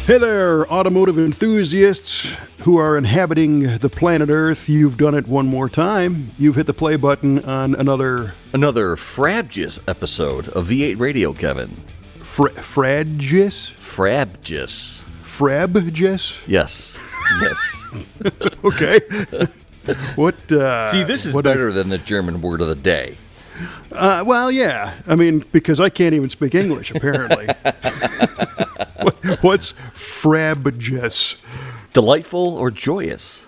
Hey there, automotive enthusiasts who are inhabiting the planet Earth. You've done it one more time. You've hit the play button on another Frabjous episode of V8 Radio, Kevin. Frabjous? Frabjous. Frabjous? Yes. Yes. Okay. What? See, this is better than the German word of the day. Well, yeah. I mean, because I can't even speak English, apparently. What's frabjous? Delightful or joyous?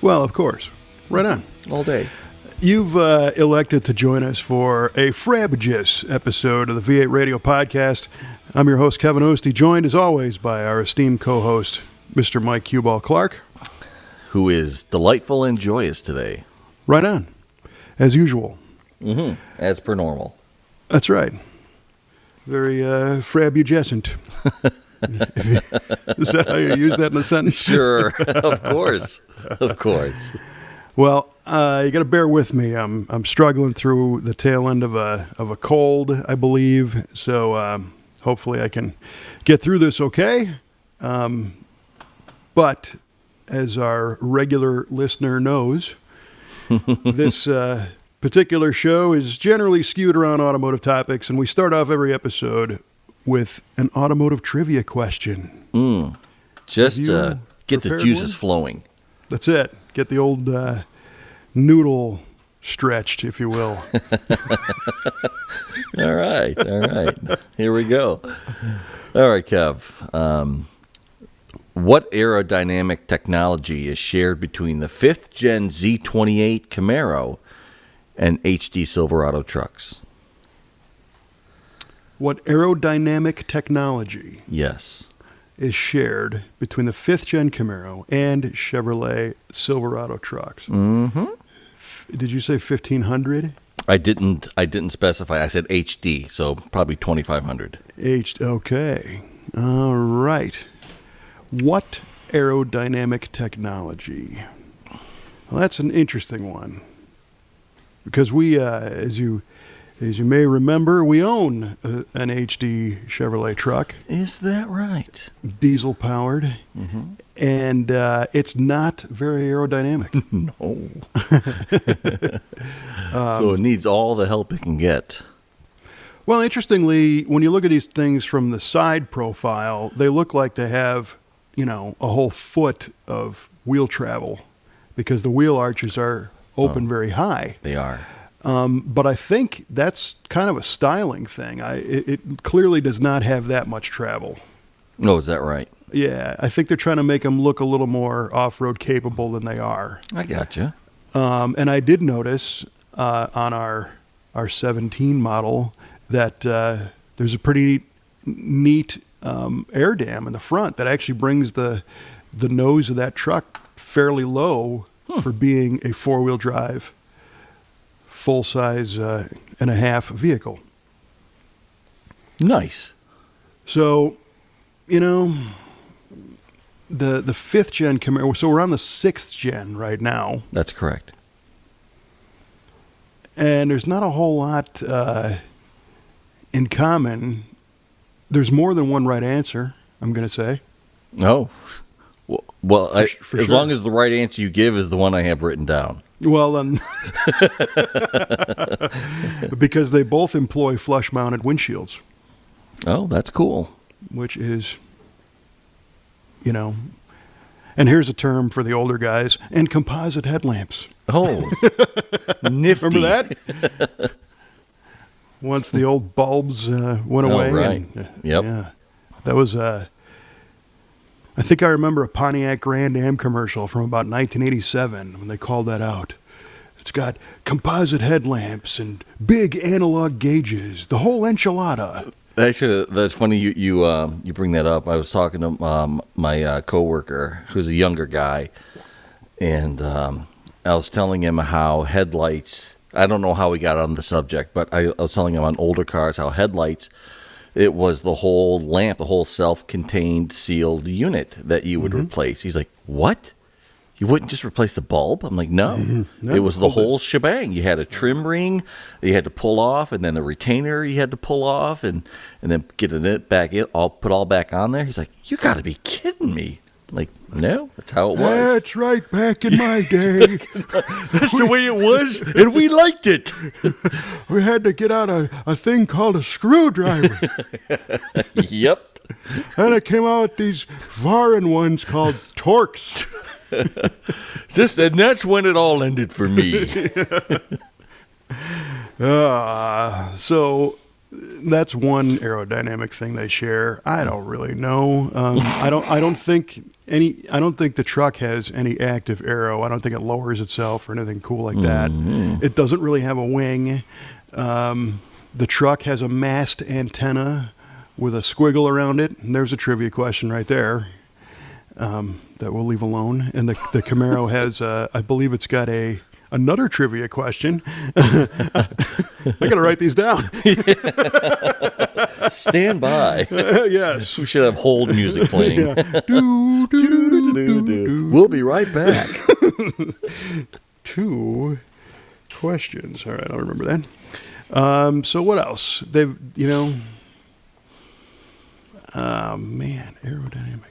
Well, of course. Right on. All day. You've elected to join us for a frabjous episode of the V8 Radio Podcast. I'm your host, Kevin Oeste, joined as always by our esteemed co-host, Mr. Mike Cueball Clarke. Who is delightful and joyous today. Right on. As usual. Mm-hmm. As per normal. That's right. Very frabjuscent. Is that how you use that in a sentence? Sure. Of course. Of course. Well, you got to bear with me. I'm struggling through the tail end of a cold, I believe. So hopefully I can get through this okay. But as our regular listener knows, this particular show is generally skewed around automotive topics, and we start off every episode with an automotive trivia question. Just get the juices flowing. That's it. Get the old noodle stretched, if you will. All right. Here we go. All right, Kev. What aerodynamic technology is shared between the 5th Gen Z28 Camaro and HD Silverado trucks? What aerodynamic technology Yes. is shared between the 5th Gen Camaro and Chevrolet Silverado trucks? Mm-hmm. Did you say 1500? I didn't specify. I said HD, so probably 2500. Okay. All right. What aerodynamic technology? Well, that's an interesting one. Because we, as you may remember, we own an HD Chevrolet truck. Is that right? Diesel powered. Mm-hmm. And it's not very aerodynamic. No. So it needs all the help it can get. Well, interestingly, when you look at these things from the side profile, they look like they have, a whole foot of wheel travel because the wheel arches are open very high. They are. But I think that's kind of a styling thing. It clearly does not have that much travel. Oh, is that right? Yeah, I think they're trying to make them look a little more off-road capable than they are. I gotcha. And I did notice on our 17 model that there's a pretty neat air dam in the front that actually brings the nose of that truck fairly low for being a four-wheel drive, full-size and a half vehicle. Nice. So, the 5th Gen Camaro, so we're on the 6th Gen right now. That's correct. And there's not a whole lot in common. There's more than one right answer, I'm going to say. Oh. Well, for as sure. long as the right answer you give is the one I have written down. Well, then, because they both employ flush-mounted windshields. Oh, that's cool. Which is, and here's a term for the older guys, and composite headlamps. Oh, nifty. Remember that? Once the old bulbs went away. Right. Yep. Yeah. That was, I think I remember a Pontiac Trans Am commercial from about 1987 when they called that out. It's got composite headlamps and big analog gauges, the whole enchilada. Actually, that's funny you bring that up. I was talking to my coworker, who's a younger guy, and I was telling him how headlights. I don't know how we got on the subject, but I was telling him on older cars how headlights. It was the whole lamp, the whole self-contained sealed unit that you would replace. He's like, "What? You wouldn't just replace the bulb? I'm like, no. No, It was the whole shebang. You had a trim ring that you had to pull off, and then the retainer you had to pull off, and then get it back in, put all back on there. He's like, you got to be kidding me. I'm like, no, that's how it was. That's right, back in my day. That's the way it was, and we liked it. We had to get out a thing called a screwdriver. Yep. And it came out with these foreign ones called Torx. And that's when it all ended for me. So that's one aerodynamic thing they share. I don't really know. I don't think the truck has any active aero. I don't think it lowers itself or anything cool like that. It doesn't really have a wing. The truck has a mast antenna with a squiggle around it. And there's a trivia question right there that we'll leave alone. And the Camaro has, I believe it's got another trivia question. I got to write these down. Stand by. Yes. We should have hold music playing. Yeah. Do, do, do, do, do. We'll be right back. 2 questions. All right, I'll remember that. So what else? Man, aerodynamic.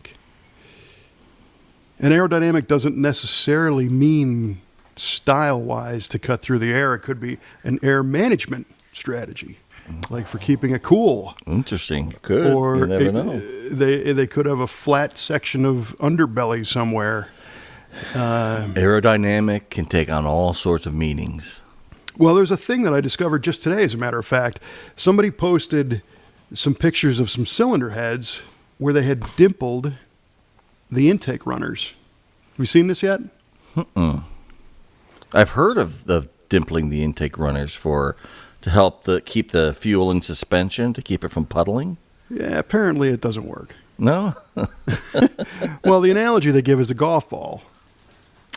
And aerodynamic doesn't necessarily mean style-wise to cut through the air. It could be an air management strategy, like for keeping it cool. Interesting. Could. Or you never know. They could have a flat section of underbelly somewhere. Aerodynamic can take on all sorts of meanings. Well, there's a thing that I discovered just today, as a matter of fact. Somebody posted some pictures of some cylinder heads where they had dimpled the intake runners. Have you seen this yet? I've heard of dimpling the intake runners to help keep the fuel in suspension, to keep it from puddling. Yeah, apparently it doesn't work. No? Well, the analogy they give is a golf ball.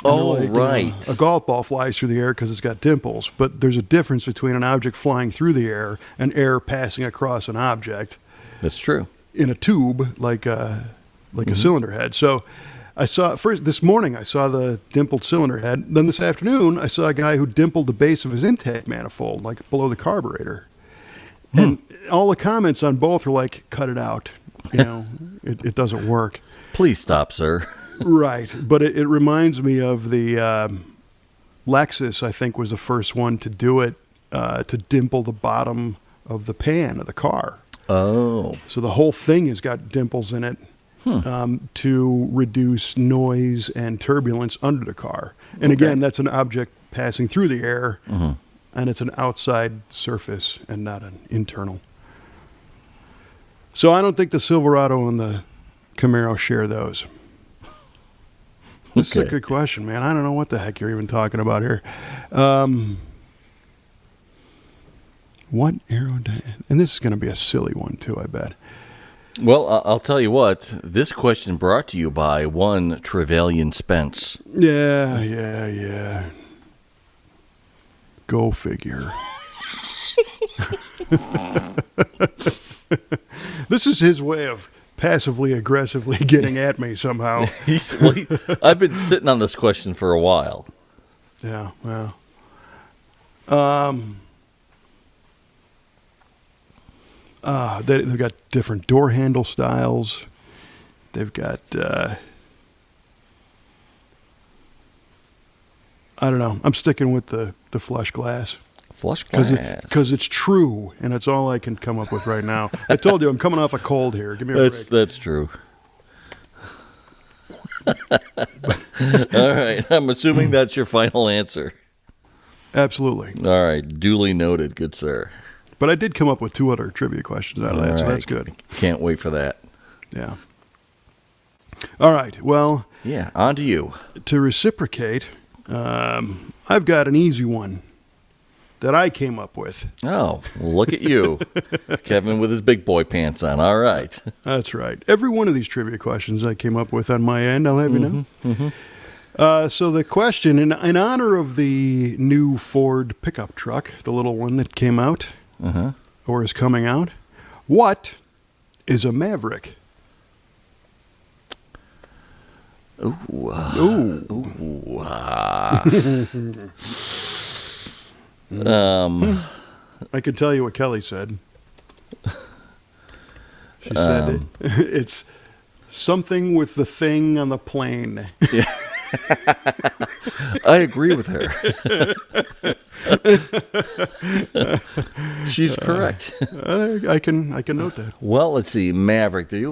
Oh, Like, right. A golf ball flies through the air because it's got dimples, but there's a difference between an object flying through the air and air passing across an object. That's true. In a tube, like a cylinder head. So I saw this morning, I saw the dimpled cylinder head. Then this afternoon, I saw a guy who dimpled the base of his intake manifold, like below the carburetor. And all the comments on both were like, cut it out. It doesn't work. Please stop, sir. Right. But it reminds me of the Lexus, I think, was the first one to do it, to dimple the bottom of the pan of the car. Oh. So the whole thing has got dimples in it. To reduce noise and turbulence under the car. And again, that's an object passing through the air, and it's an outside surface and not an internal. So I don't think the Silverado and the Camaro share those. This is a good question, man. I don't know what the heck you're even talking about here. What aerodynamic? And this is going to be a silly one, too, I bet. Well, I'll tell you what. This question brought to you by one Trevelyan Spence. Yeah. Go figure. This is his way of passively aggressively getting at me somehow. I've been sitting on this question for a while. Yeah, well. They've got different door handle styles. They've got, I don't know. I'm sticking with the flush glass. Flush glass. Because it's true, and it's all I can come up with right now. I told you I'm coming off a cold here. Give me a break. That's true. All right. I'm assuming that's your final answer. Absolutely. All right. Duly noted, good sir. But I did come up with 2 other trivia questions out of that, so that's good. Can't wait for that. Yeah. All right. Well. Yeah, on to you. To reciprocate, I've got an easy one that I came up with. Oh, look at you. Kevin with his big boy pants on. All right. That's right. Every one of these trivia questions I came up with on my end, I'll have you know. So the question, in honor of the new Ford pickup truck, the little one that came out, or is coming out, what is a Maverick? Ooh. Ooh. Ooh. I can tell you what Kelly said. She said it's something with the thing on the plane. Yeah. I agree with her. She's correct. I can note that. Well, let's see. Maverick. There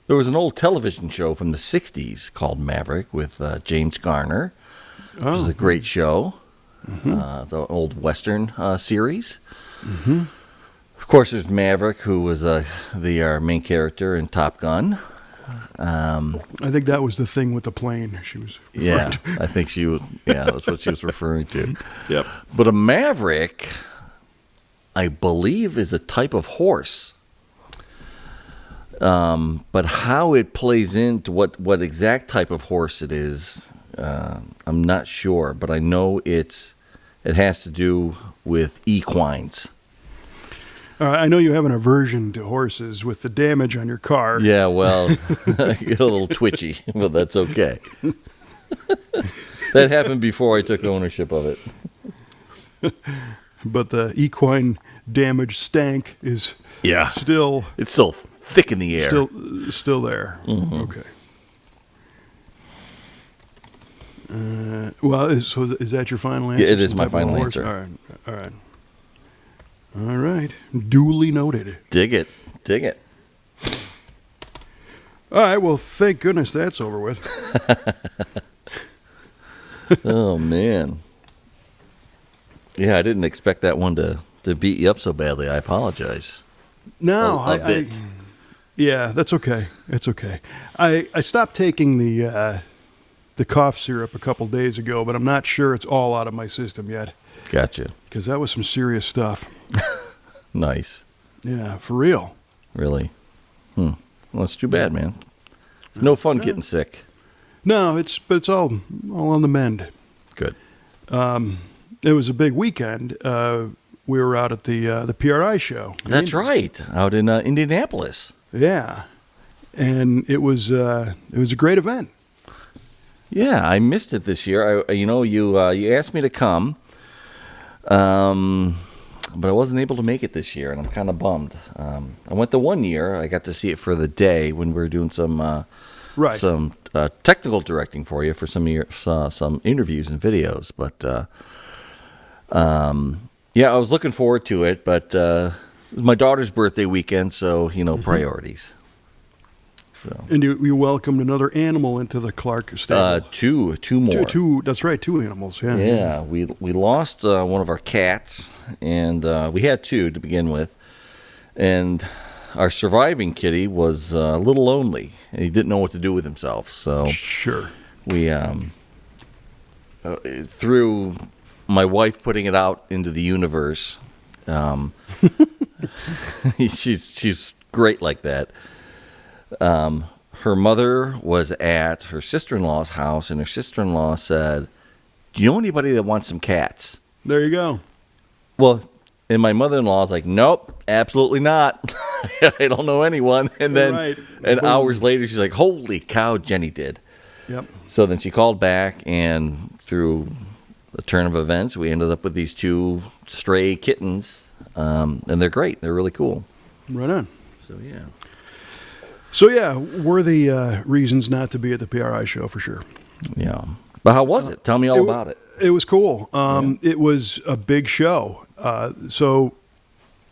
was an old television show from the 60s called Maverick with James Garner, which is a great show. The old Western series. Mm-hmm. Of course, there's Maverick, who was our main character in Top Gun. I think that was the thing with the plane. She was Yeah, I think she was. Yeah, that's what she was referring to. Yep. But a Maverick, I believe, is a type of horse. But how it plays into what exact type of horse it is, I'm not sure. But I know it has to do with equines. I know you have an aversion to horses with the damage on your car. Yeah, well, I get a little twitchy, but that's okay. That happened before I took ownership of it. But the equine damage stank is still It's still thick in the air. still there. Mm-hmm. Okay. Well, so is that your final answer? Yeah, it is Some my type of final horse? answer. All right. All right. Duly noted. Dig it. All right. Well, thank goodness that's over with. Oh, man. Yeah, I didn't expect that one to beat you up so badly. I apologize. No, A bit. Yeah, that's okay. It's okay. I stopped taking the cough syrup a couple days ago, but I'm not sure it's all out of my system yet. Gotcha. Because that was some serious stuff. Nice. Yeah, for real. Really? Well, it's too bad, man. It's no fun getting sick. No, it's all on the mend. Good. It was a big weekend. We were out at the PRI show. That's right. Out in Indianapolis. Yeah, and it was a great event. Yeah, I missed it this year. You asked me to come, but I wasn't able to make it this year, and I'm kind of bummed. I went the one year. I got to see it for the day when we were doing some technical directing for you for some of your some interviews and videos. But I was looking forward to it. But it was my daughter's birthday weekend, so priorities. So. And you welcomed another animal into the Clarke stable. Two more. Two. That's right. Two animals. Yeah. Yeah. We lost one of our cats, and we had two to begin with, and our surviving kitty was a little lonely, and he didn't know what to do with himself. So sure. We through my wife putting it out into the universe. She's great like that. Her mother was at her sister-in-law's house, and her sister-in-law said, "Do you know anybody that wants some cats?" There you go. Well, and my mother-in-law was like, "Nope, absolutely not. I don't know anyone." And then, hours later, she's like, "Holy cow, Jenny did." Yep. So then she called back, and through the turn of events, we ended up with these two stray kittens, and they're great. They're really cool. Right on. So yeah, worthy reasons not to be at the PRI show for sure. Yeah. But how was it? Tell me all about it. It was cool. It was a big show. So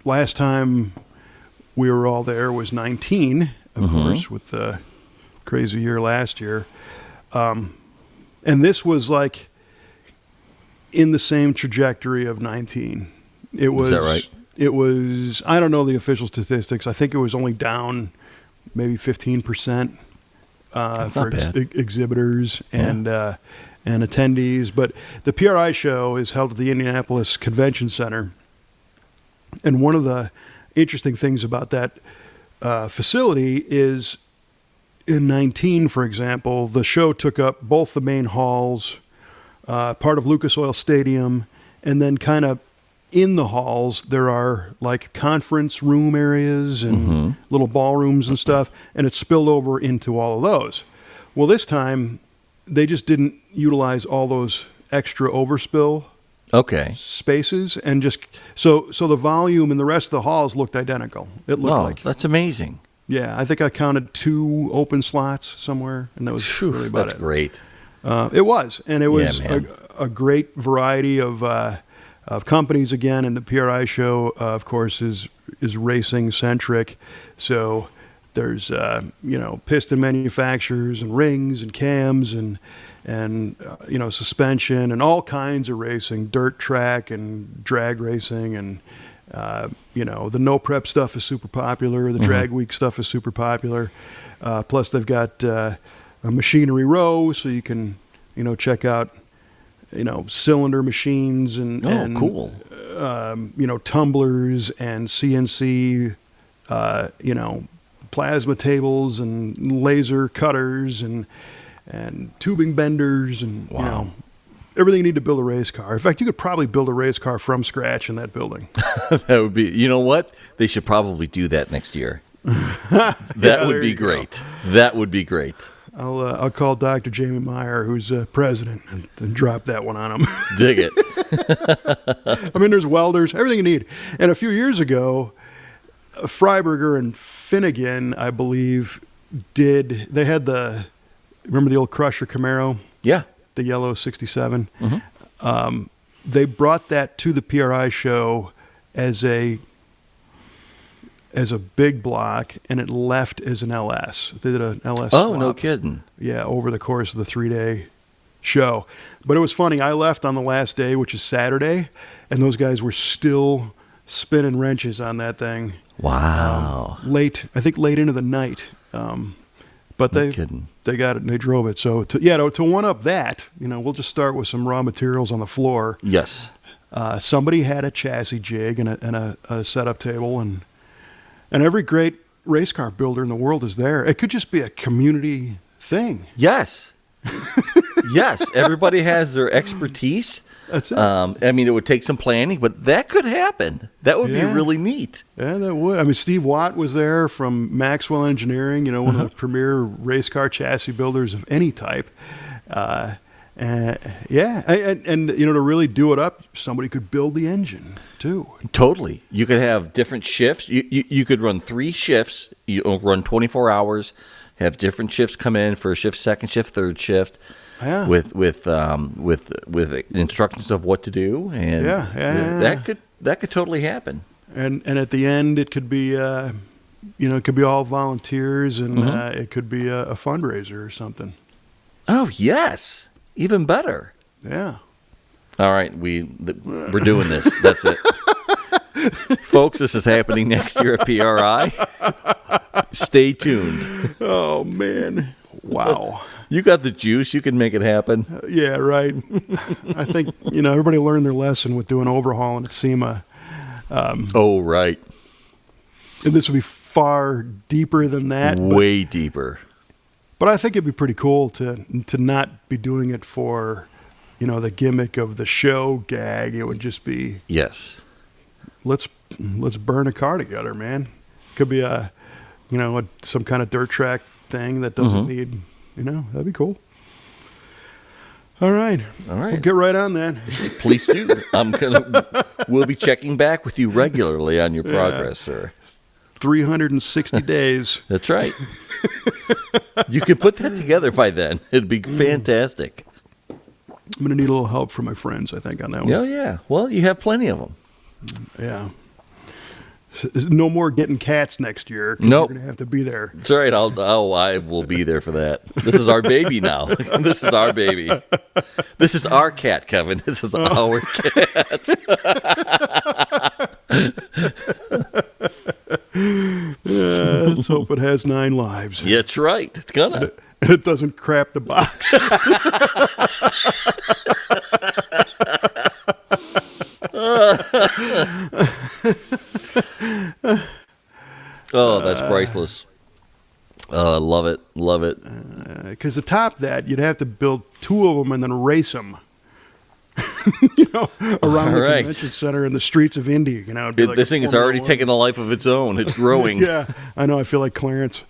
last time we were all there was 19, of course, with the crazy year last year. And this was like in the same trajectory of 19. It was, is that right? It was, I don't know the official statistics. I think it was only down maybe 15% for exhibitors and attendees. But the PRI show is held at the Indianapolis Convention Center. And one of the interesting things about that facility is in 19, for example, the show took up both the main halls, part of Lucas Oil Stadium, and then kind of in the halls, there are like conference room areas and little ballrooms and stuff, and it's spilled over into all of those. Well, this time they just didn't utilize all those extra overspill Okay. spaces, and just so the volume in the rest of the halls looked identical. It looked Oh, like, that's amazing. yeah, I think I counted 2 open slots somewhere, and that was Phew, really about that's it. great. It was, and it was man. a great variety of companies again. And the PRI show, of course, is racing centric. So there's piston manufacturers and rings and cams and suspension and all kinds of racing, dirt track and drag racing, and the no prep stuff is super popular. The drag week stuff is super popular. Plus they've got a machinery row, so you can check out cylinder machines and cool. tumblers and CNC plasma tables and laser cutters and tubing benders and Wow. everything you need to build a race car. In fact, you could probably build a race car from scratch in that building. That would be, you know what? They should probably do that next year. That would there be you go. great. That would be great. I'll call Dr. Jamie Meyer, who's president, and drop that one on him. Dig it. I mean, there's welders, everything you need. And a few years ago, Freiberger and Finnegan, I believe, they had remember the old Crusher Camaro, Yeah. the yellow 67? Mm-hmm. They brought that to the PRI show as a big block, and it left as an LS. They did an LS Oh, swap. no kidding. Yeah, over the course of the 3-day show. But it was funny. I left on the last day, which is Saturday, and those guys were still spinning wrenches on that thing. Wow. Late into the night. But No kidding. they got it and they drove it. So to one up that, we'll just start with some raw materials on the floor. Yes. Somebody had a chassis jig and a setup table, and every great race car builder in the world is there. It could just be a community thing. Yes. Yes. Everybody has their expertise. That's it. I mean, it would take some planning, but that could happen. That would be Yeah. really neat. Yeah, that would. I mean, Steve Watt was there from Maxwell Engineering, one of the premier race car chassis builders of any type. And to really do it up, somebody could build the engine too. Totally. You could have different shifts. You could run 3 shifts. You run 24 hours. Have different shifts come in, first shift, second shift, third shift. Yeah. With instructions of what to do, and that could totally happen. And at the end, it could be it could be all volunteers, and it could be a fundraiser or something. Oh yes, even better. Yeah. All right, we're doing this. That's it, folks. This is happening next year at PRI. Stay tuned. Oh man! Wow. You got the juice. You can make it happen. Yeah, right. I think everybody learned their lesson with doing overhauling at SEMA. Oh right, And this would be far deeper than that. way deeper. But I think it'd be pretty cool to not be doing it for, the gimmick of the show gag. It would just be, Yes. let's burn a car together, man. Could be some kind of dirt track thing that doesn't need, that'd be cool. All right. We'll get right on that. Please do. We'll be checking back with you regularly on your progress, sir. 360 days. That's right. You can put that together by then. It'd be fantastic. I'm going to need a little help from my friends, I think, on that one. Oh, yeah. Well, you have plenty of them. Yeah. No more getting cats next year. 'Cause Nope. You're going to have to be there. It's all right. I will be there for that. This is our baby now. This is our baby. This is our cat, Kevin. This is our cat. Yeah, let's hope it has 9 lives. Yeah, that's right. It's gonna. And it doesn't crap the box. Oh, that's priceless. Love it. Love it. Because to top that, you'd have to build 2 of them and then race them. Around the Right. convention center in the streets of Indy. It'd be like This a thing is Formula already 1. taking a life of its own. It's growing. Yeah, I know. I feel like Clarence.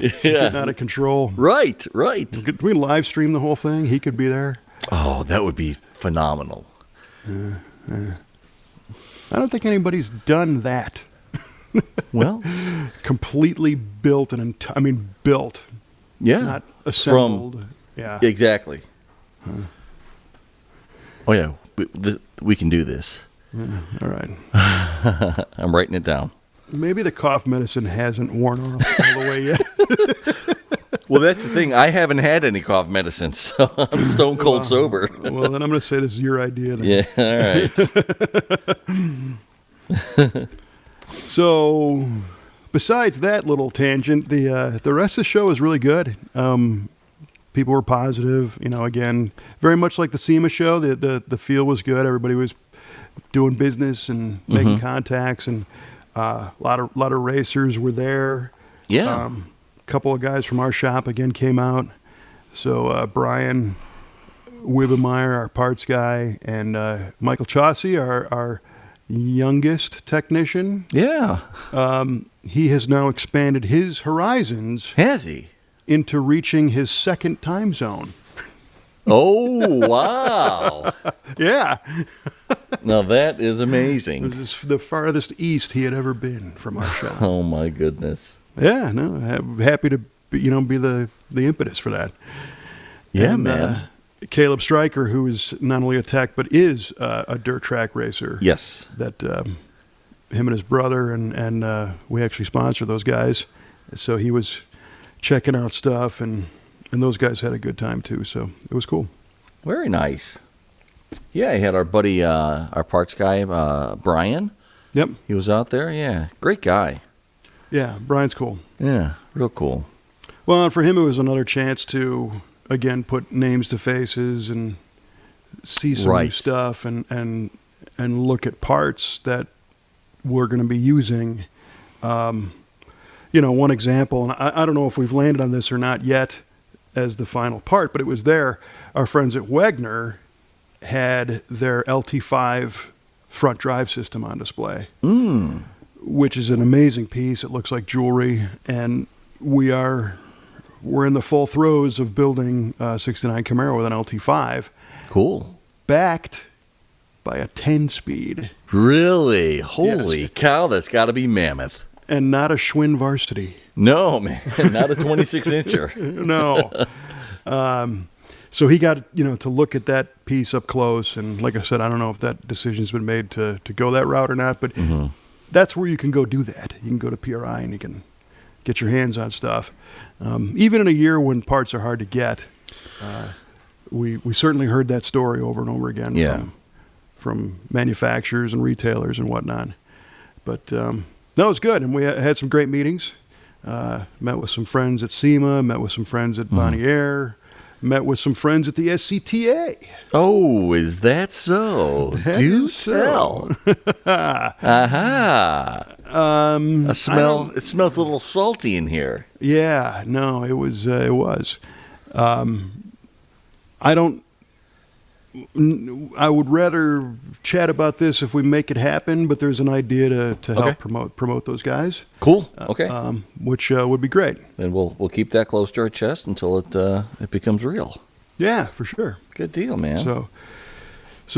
It's getting out of control. Right. Could we live stream the whole thing? He could be there. Oh, that would be phenomenal. I don't think anybody's done that. Well, Completely built built, yeah. not assembled. Yeah. Exactly. Oh, yeah. We can do this. All right. I'm writing it down. Maybe the cough medicine hasn't worn off all the way yet. Well, that's the thing. I haven't had any cough medicine, so I'm stone cold sober. Well, then I'm going to say this is your idea. Then. Yeah, all right. So, besides that little tangent, the rest of the show was really good. People were positive. Again, very much like the SEMA show. The feel was good. Everybody was doing business and making contacts, and a lot of racers were there. Yeah. A couple of guys from our shop again came out. So Brian Wibbemeyer, our parts guy, and Michael Chaucy, our youngest technician. Yeah. He has now expanded his horizons. Has he? Into reaching his second time zone. Oh, wow. Yeah. Now that is amazing. This is the farthest east he had ever been from our shop. Oh, my goodness. Yeah, no, I'm happy to be the impetus for that. Yeah, and, man. Caleb Stryker, who is not only a tech but is a dirt track racer. Yes. That him and his brother and we actually sponsor those guys. So he was checking out stuff, and those guys had a good time too. So it was cool. Very nice. Yeah, I had our buddy, our parts guy, Brian. Yep. He was out there. Yeah, great guy. Yeah, Brian's cool. Yeah, real cool. Well, and for him, it was another chance to, again, put names to faces and see some new stuff and look at parts that we're going to be using. One example, and I don't know if we've landed on this or not yet as the final part, but it was there. Our friends at Wegner had their LT5 front drive system on display. Which is an amazing piece. It looks like jewelry, and we're in the full throes of building a 69 Camaro with an LT5. Cool. Backed by a 10-speed. Really? Holy cow, that's got to be mammoth. And not a Schwinn Varsity. No, man, not a 26-incher. No. So he got, to look at that piece up close, and like I said, I don't know if that decision's been made to go that route or not, but that's where you can go do that. You can go to PRI and you can get your hands on stuff. Even in a year when parts are hard to get, we certainly heard that story over and over again from manufacturers and retailers and whatnot. But no, it was good, and we had some great meetings. Met with some friends at SEMA, met with some friends at Bonnier, met with some friends at the SCTA. Oh, is that so? Do tell. Aha. It smells a little salty in here. Yeah, no, it was. I would rather chat about this if we make it happen, but there's an idea to help promote those guys. Cool. Okay. Which would be great. And we'll keep that close to our chest until it becomes real. Yeah, for sure. Good deal, man. So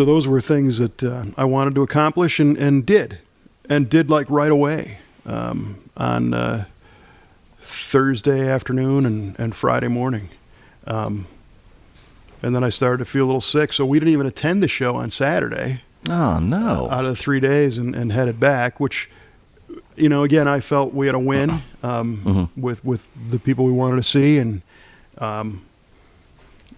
those were things that I wanted to accomplish and did like right away on Thursday afternoon and Friday morning. And then I started to feel a little sick, so we didn't even attend the show on Saturday. Oh, no. Out of the 3 days and headed back, which, again, I felt we had a win with the people we wanted to see, and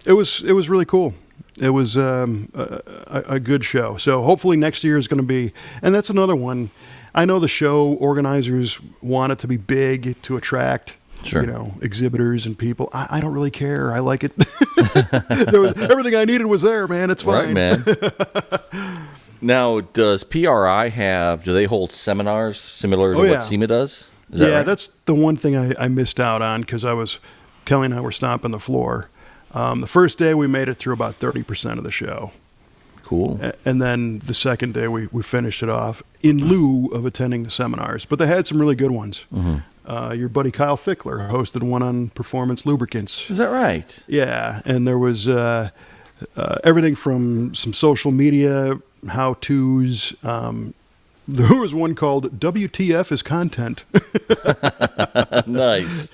it was really cool. It was a good show. So hopefully next year is going to be, and that's another one. I know the show organizers want it to be big to attract exhibitors and people. I don't really care. I like it. Everything I needed was there, man. It's fine. Right, man. Now, does PRI do they hold seminars similar to what SEMA does? Is that right? That's the one thing I missed out on because Kelly and I were stomping the floor. The first day we made it through about 30% of the show. Cool. And then the second day we finished it off in lieu of attending the seminars. But they had some really good ones. Your buddy Kyle Fickler hosted one on performance lubricants. Is that right? Yeah, and there was everything from some social media how-tos. There was one called WTF is Content. Nice.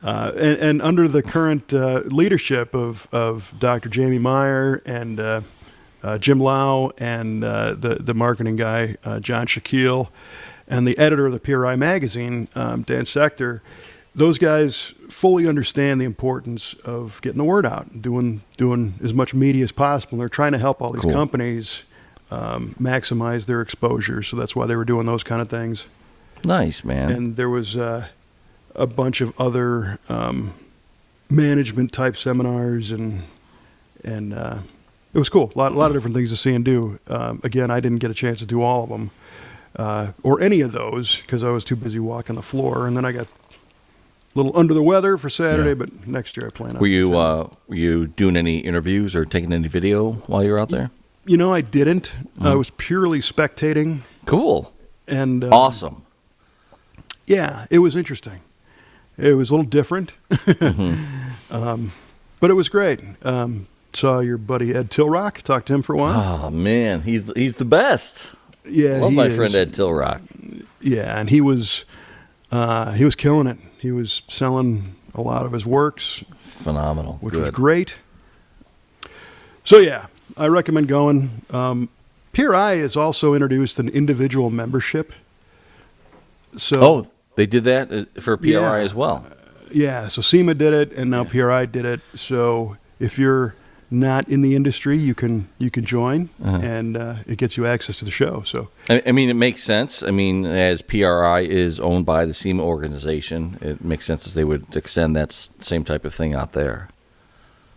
And under the current leadership of Dr. Jamie Meyer and Jim Lau and the marketing guy, John Shaquille, and the editor of the PRI magazine, Dan Sector, those guys fully understand the importance of getting the word out, doing as much media as possible. They're trying to help all these companies maximize their exposure, so that's why they were doing those kind of things. Nice, man. And there was a bunch of other management type seminars, and it was cool. A lot of different things to see and do. Again, I didn't get a chance to do all of them or any of those because I was too busy walking the floor, and then I got a little under the weather for Saturday. But next year I plan on. Were you doing any interviews or taking any video while you were out there? You know, I didn't. I was purely spectating. Cool. And awesome. Yeah, it was interesting. It was a little different, but it was great. Saw your buddy Ed Tilrock. Talked to him for a while. Oh man, he's the best. Yeah, love my friend Ed Tilrock. Yeah, and he was killing it. He was selling a lot of his works. Phenomenal, which was great. So yeah, I recommend going. PRI has also introduced an individual membership. So they did that for PRI as well. Yeah, so SEMA did it, and now PRI did it. So if you're not in the industry, you can join, and it gets you access to the show. So I mean, it makes sense. I mean, as PRI is owned by the SEMA organization, it makes sense that they would extend that same type of thing out there.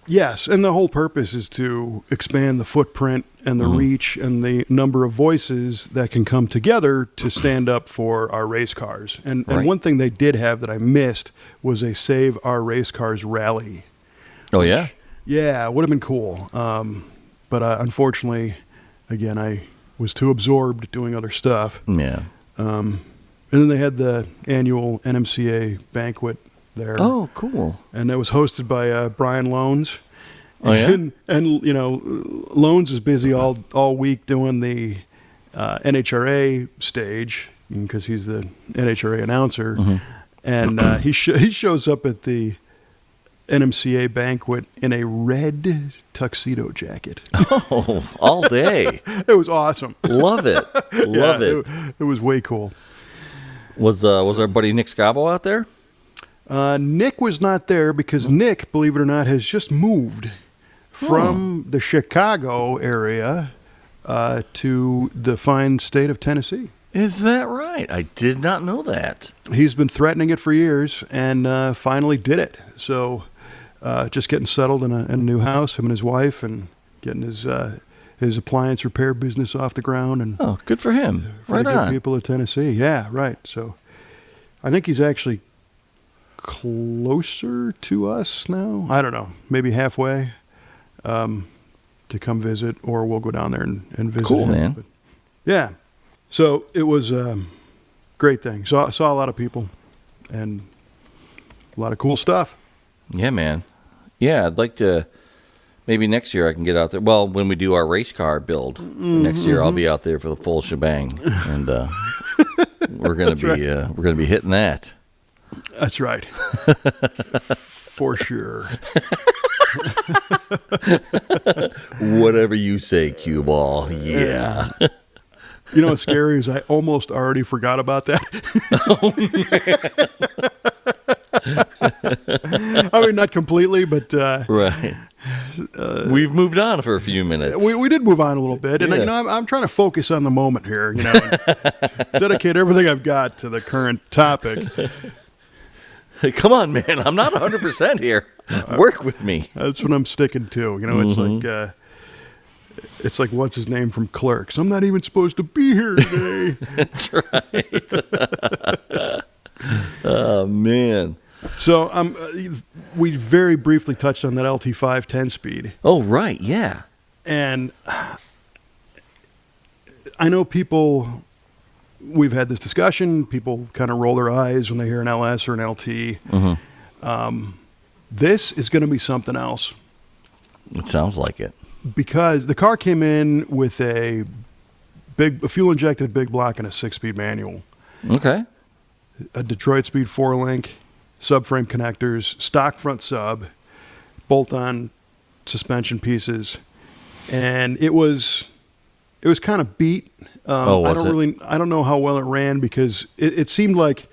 Yes, and the whole purpose is to expand the footprint and the reach and the number of voices that can come together to stand up for our race cars. And one thing they did have that I missed was a Save Our Race Cars rally. Oh, yeah? Yeah, it would have been cool. But unfortunately, again, I was too absorbed doing other stuff. Yeah. And then they had the annual NMCA banquet there. Oh, cool. And it was hosted by Brian Loans. Oh, yeah? And you know, Loans is busy all week doing the NHRA stage because he's the NHRA announcer. And he shows up at the NMCA banquet in a red tuxedo jacket. Oh, all day. It was awesome. Love it. Love it. It was way cool. Was our buddy Nick Scavo out there? Nick was not there because Nick, believe it or not, has just moved from the Chicago area to the fine state of Tennessee. Is that right? I did not know that. He's been threatening it for years and finally did it. So just getting settled in a new house, him and his wife, and getting his appliance repair business off the ground. And oh, good for him. Right on. Good people of Tennessee. Yeah, right. So I think he's actually closer to us now. I don't know, maybe halfway to come visit, or we'll go down there and visit. Cool, him. man. But, yeah. So it was a great thing. Saw a lot of people and a lot of cool stuff. Yeah, man. Yeah, I'd like to. Maybe next year I can get out there. Well, when we do our race car build next year, I'll be out there for the full shebang, and we're gonna be hitting that. That's right. For sure. Whatever you say, cue ball. Yeah. You know what's scary is I almost already forgot about that. I mean, not completely, but right. We've moved on for a few minutes. We did move on a little bit, and you know, I'm trying to focus on the moment here. You know, and dedicate everything I've got to the current topic. Hey, come on, man! I'm not 100% here. Work with me. That's what I'm sticking to. You know, it's like what's his name from Clarke. I'm not even supposed to be here today. That's right. Oh man. So we very briefly touched on that LT5 10-speed. Oh right, yeah. And I know people, we've had this discussion, people kind of roll their eyes when they hear an LS or an LT. This is going to be something else. It sounds like it. Because the car came in with a fuel-injected big block and a 6-speed manual. Okay. A Detroit Speed 4-link, subframe connectors, stock front sub, bolt-on suspension pieces, and it was kind of beat. I don't know how well it ran because it seemed like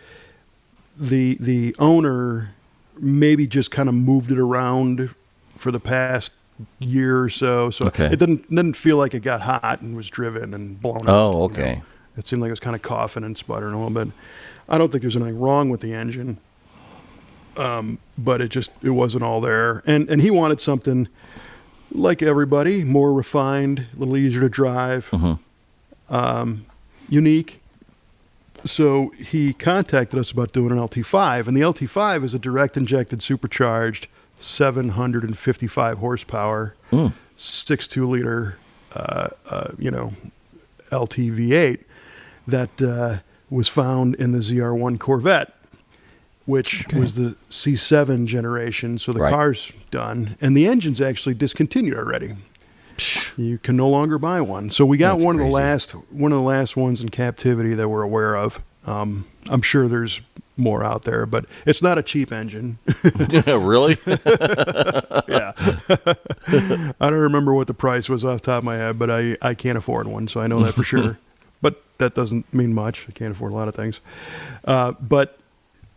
the owner maybe just kind of moved it around for the past year or so. So it didn't feel like it got hot and was driven and blown up. Oh, okay. You know? It seemed like it was kind of coughing and sputtering a little bit. I don't think there's anything wrong with the engine, but it wasn't all there. And he wanted something like everybody, more refined, a little easier to drive, unique. So he contacted us about doing an LT5, and the LT5 is a direct injected supercharged 755 horsepower, 6.2 liter, LT that was found in the ZR1 Corvette, which was the C7 generation. So the car's done, and the engine's actually discontinued already. You can no longer buy one. So we got one of the last ones in captivity that we're aware of. I'm sure there's more out there, but it's not a cheap engine. Really? Yeah. I don't remember what the price was off the top of my head, but I can't afford one, so I know that for sure. But that doesn't mean much. I can't afford a lot of things. But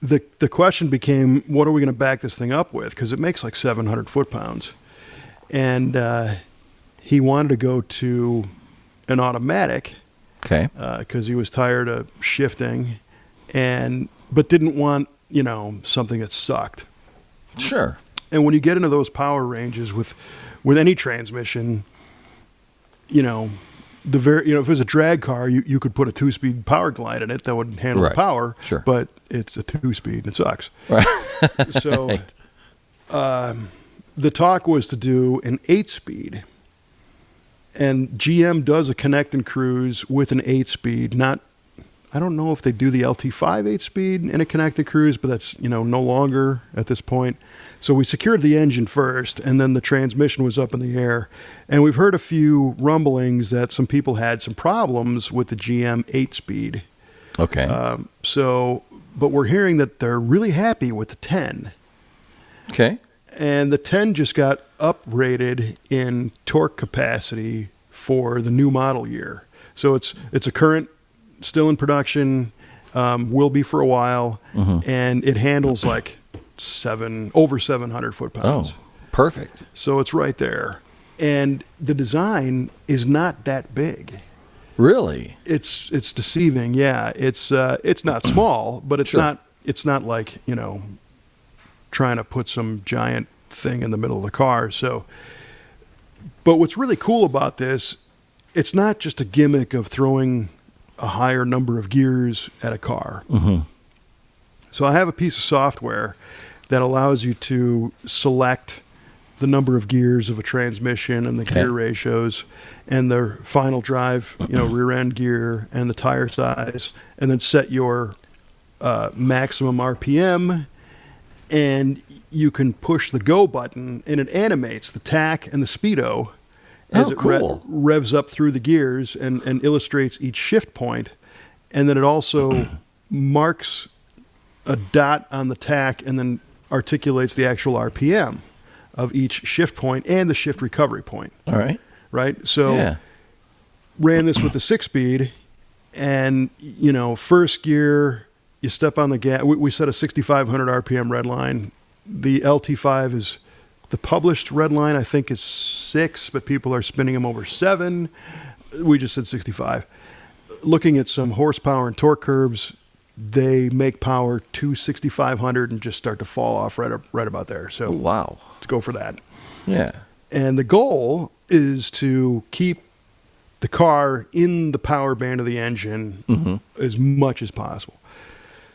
the question became, what are we going to back this thing up with? Because it makes like 700 foot-pounds. And he wanted to go to an automatic. Okay. Because he was tired of shifting, but didn't want, something that sucked. Sure. And when you get into those power ranges with any transmission, if it was a drag car, you could put a 2-speed power glide in it that would handle the power. Sure. But it's a 2-speed and it sucks. Right. So the talk was to do an 8-speed. And GM does a connect and cruise with an 8-speed. I don't know if they do the LT5 8-speed in a connect and cruise, but that's no longer at this point. So we secured the engine first, and then the transmission was up in the air. And we've heard a few rumblings that some people had some problems with the GM 8-speed. Okay. But we're hearing that they're really happy with the 10. Okay. And the 10 just got uprated in torque capacity for the new model year. So it's a current, still in production, will be for a while, and it handles like over 700 foot-pounds. Oh, perfect. So it's right there. And the design is not that big. Really? It's deceiving. Yeah, it's not small, but it's not like trying to put some giant thing in the middle of the car. So, but what's really cool about this, it's not just a gimmick of throwing a higher number of gears at a car. So I have a piece of software that allows you to select the number of gears of a transmission and the gear ratios and the final drive, rear end gear and the tire size, and then set your maximum RPM, and you can push the go button and it animates the tach and the speedo as it revs up through the gears and illustrates each shift point. And then it also marks a dot on the tach and then articulates the actual RPM of each shift point and the shift recovery point. All right. Right? So ran this with the 6-speed, and, first gear, you step on the gas. We set a 6,500 RPM red line. The LT5 is the published red line, I think, is 6, but people are spinning them over 7. We just said 65. Looking at some horsepower and torque curves, they make power to 6,500 and just start to fall off right about there. So wow, let's go for that. Yeah. And the goal is to keep the car in the power band of the engine as much as possible.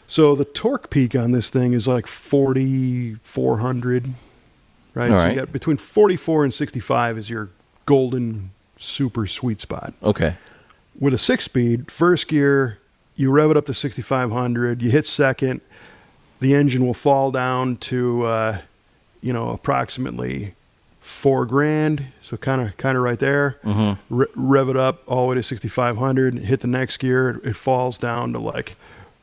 So the torque peak on this thing is like 4,400, right? All so right. you got between 44 and 65 is your golden super sweet spot. Okay. with a 6-speed, first gear, you rev it up to 6,500, you hit second, the engine will fall down to, approximately $4,000. So kind of right there. Mm-hmm. Rev it up all the way to 6,500, hit the next gear, it falls down to like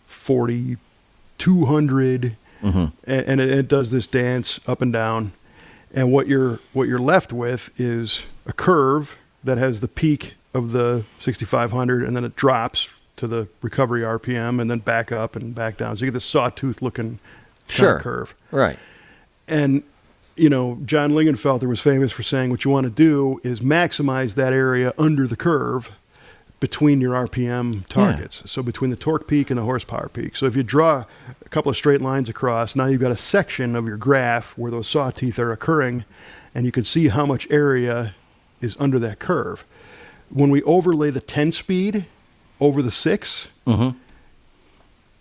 4,200. Mm-hmm. And it does this dance up and down. And what you're left with is a curve that has the peak of the 6,500, and then it drops to the recovery RPM, and then back up and back down. So you get this sawtooth looking Sure. curve. Right. And John Lingenfelter was famous for saying what you want to do is maximize that area under the curve between your RPM targets. So between the torque peak and the horsepower peak. So if you draw a couple of straight lines across, now you've got a section of your graph where those sawteeth are occurring, and you can see how much area is under that curve. When we overlay the 10-speed over the 6, Mm-hmm.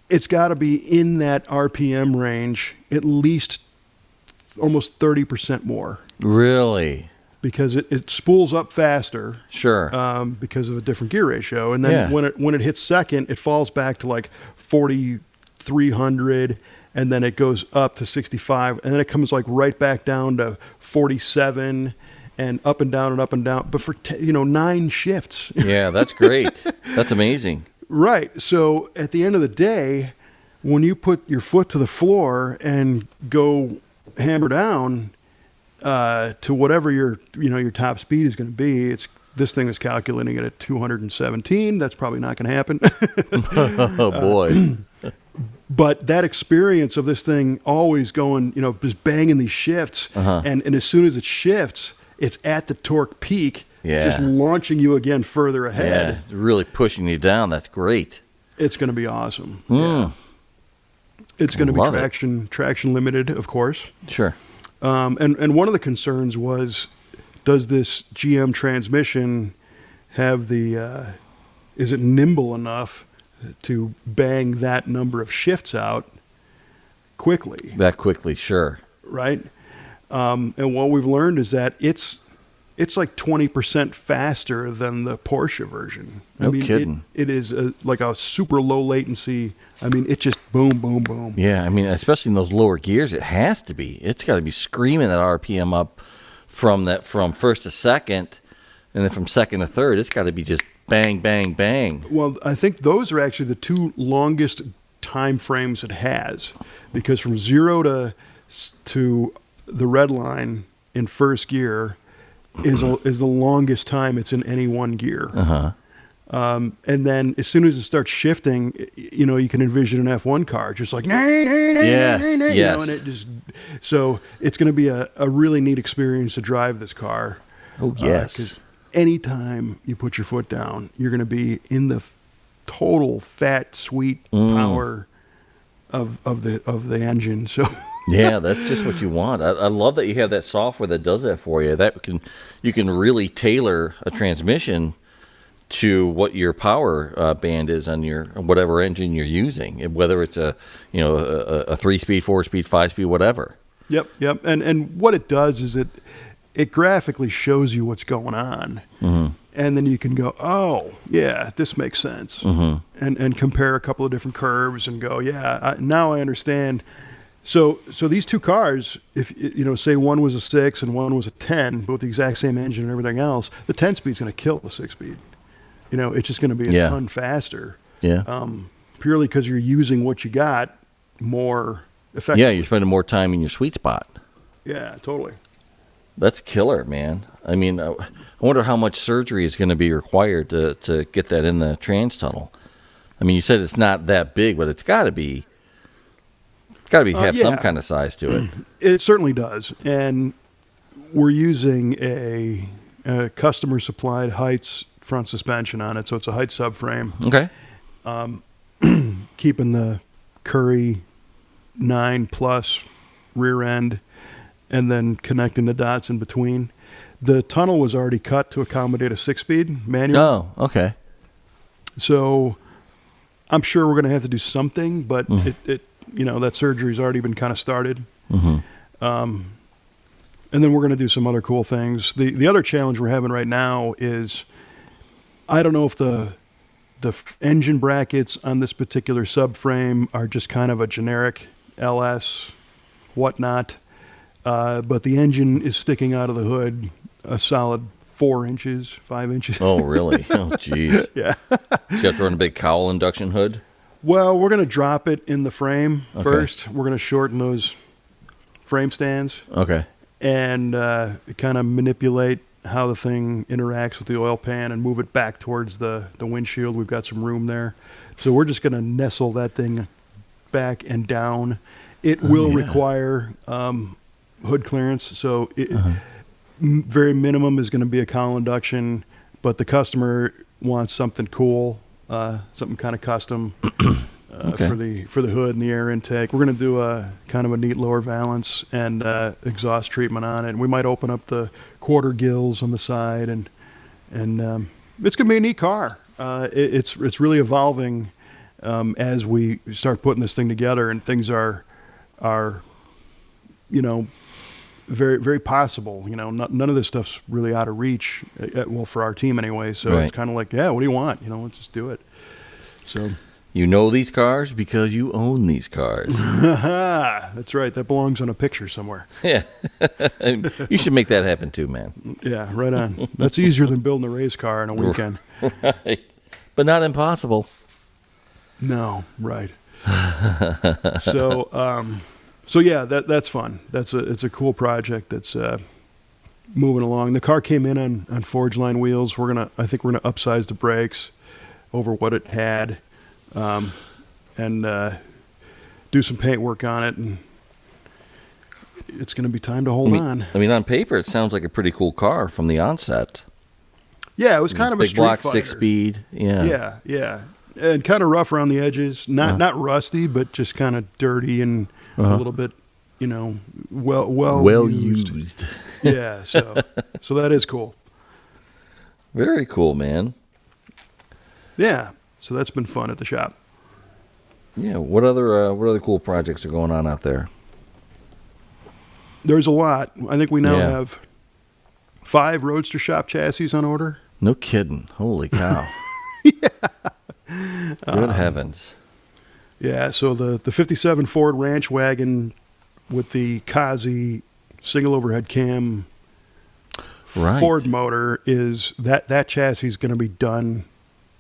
it's got to be in that RPM range at least almost 30% more. Really? Because it spools up faster. Sure. Because of a different gear ratio. And then when it hits second, it falls back to like 4,300, and then it goes up to 65, and then it comes like right back down to 47, and up and down and up and down. But for 9 shifts. Yeah, that's great. That's amazing. Right. So at the end of the day, when you put your foot to the floor and go hammer down to whatever your top speed is going to be, this thing is calculating it at 217. That's probably not going to happen. Oh boy. But that experience of this thing always going, just banging these shifts, and as soon as it shifts, it's at the torque peak. Yeah. Just launching you again further ahead. Yeah, it's really pushing you down. That's great. It's going to be awesome. Mm. Yeah. It's going to be Love it. traction limited, of course. Sure. And one of the concerns was, does this GM transmission have is it nimble enough to bang that number of shifts out quickly? That quickly, sure. Right? And what we've learned is that it's like 20% faster than the Porsche version. No kidding. It is like a super low latency. I mean, it just boom, boom, boom. Yeah, I mean, especially in those lower gears, it has to be. It's got to be screaming that RPM up from first to second, and then from second to third. It's got to be just bang, bang, bang. Well, I think those are actually the 2 longest time frames it has, because from 0 to the red line in first gear is the longest time it's in any one gear. Uh-huh. And then as soon as it starts shifting, you can envision an F1 car just like, yes, and it just, so it's going to be a really neat experience to drive this car. Oh, yes. 'Cause anytime you put your foot down, you're going to be in the total fat, sweet power of the engine. So yeah, that's just what you want. I love that you have that software that does that for you. You can really tailor a transmission to what your power band is on your whatever engine you're using, whether it's a 3-speed, 4-speed, 5-speed, whatever. Yep. And what it does is it graphically shows you what's going on, and then you can go, oh yeah, this makes sense, and compare a couple of different curves and go, yeah, now I understand. So these 2 cars, if say one was a 6 and one was a 10, but with the exact same engine and everything else, the 10-speed's going to kill the 6-speed. It's just going to be a ton faster. Yeah. Purely because you're using what you got more effectively. Yeah, you're spending more time in your sweet spot. Yeah, totally. That's killer, man. I mean, I wonder how much surgery is going to be required to get that in the trans tunnel. I mean, you said it's not that big, but it's got to be. It's got to have some kind of size to it. It certainly does, and we're using a customer supplied Heights front suspension on it, so it's a Heights subframe. Okay. Keeping the Curry 9+ rear end, and then connecting the dots in between. The tunnel was already cut to accommodate a 6-speed manual. Oh, okay. So I'm sure we're going to have to do something, but that surgery's already been kind of started. Mm-hmm. And then we're going to do some other cool things. The other challenge we're having right now is, I don't know if the engine brackets on this particular subframe are just kind of a generic LS whatnot, but the engine is sticking out of the hood a solid 4 inches, 5 inches. Oh, really? Oh, jeez. Yeah. You have to run a big cowl induction hood? Well, we're going to drop it in the frame first. We're going to shorten those frame stands Okay. and kind of manipulate how the thing interacts with the oil pan and move it back towards the windshield. We've got some room there. So we're just going to nestle that thing back and down. It will require hood clearance. So very minimum is going to be a cowl induction, but the customer wants something cool, something kind of custom for the hood and the air intake. We're going to do a kind of a neat lower valance and exhaust treatment on it. And we might open up the quarter gills on the side, and it's going to be a neat car. It's really evolving as we start putting this thing together, and things are very, very possible. None of this stuff's really out of reach, for our team anyway. So it's kind of like, what do you want? Let's just do it. So you know these cars because you own these cars. That's right. That belongs on a picture somewhere. Yeah. You should make that happen too, man. Yeah, right on. That's easier than building a race car in a weekend. Right. But not impossible. No, right. So yeah, that's fun. It's a cool project that's moving along. The car came in on Forge Line wheels. I think we're gonna upsize the brakes over what it had, and do some paint work on it, and it's gonna be time to hold on. I mean, on paper, it sounds like a pretty cool car from the onset. Yeah, it was kind of a big street block, fighter. 6-speed. Yeah, and kind of rough around the edges. Not rusty, but just kind of dirty and a little bit, well used. Yeah, so that is cool. Very cool, man. Yeah, so that's been fun at the shop. Yeah, what other cool projects are going on out there? There's a lot. I think we now have 5 Roadster shop chassis on order. No kidding. Holy cow. Good heavens. Yeah, so the 57 Ford Ranch wagon with the Kazi single overhead cam Ford motor is that chassis is going to be done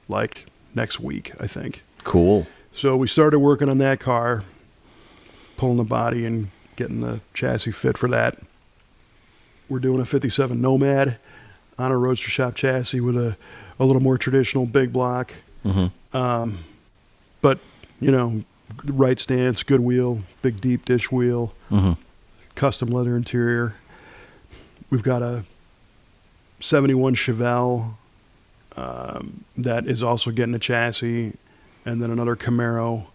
like next week, I think. Cool. So we started working on that car, pulling the body and getting the chassis fit for that. We're doing a 57 Nomad on a Roadster shop chassis with a little more traditional big block. But, right stance, good wheel, big deep dish wheel, custom leather interior. We've got a 71 Chevelle that is also getting a chassis, and then another Camaro.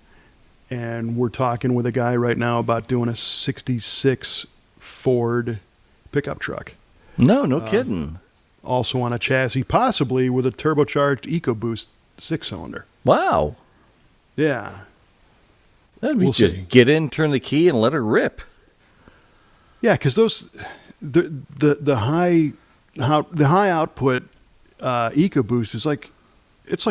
And we're talking with a guy right now about doing a 66 Ford pickup truck. No kidding. Also on a chassis, possibly with a turbocharged EcoBoost 6-cylinder. Wow. Yeah. That'd be just get in, turn the key, and let it rip. Yeah, because the high output EcoBoost is like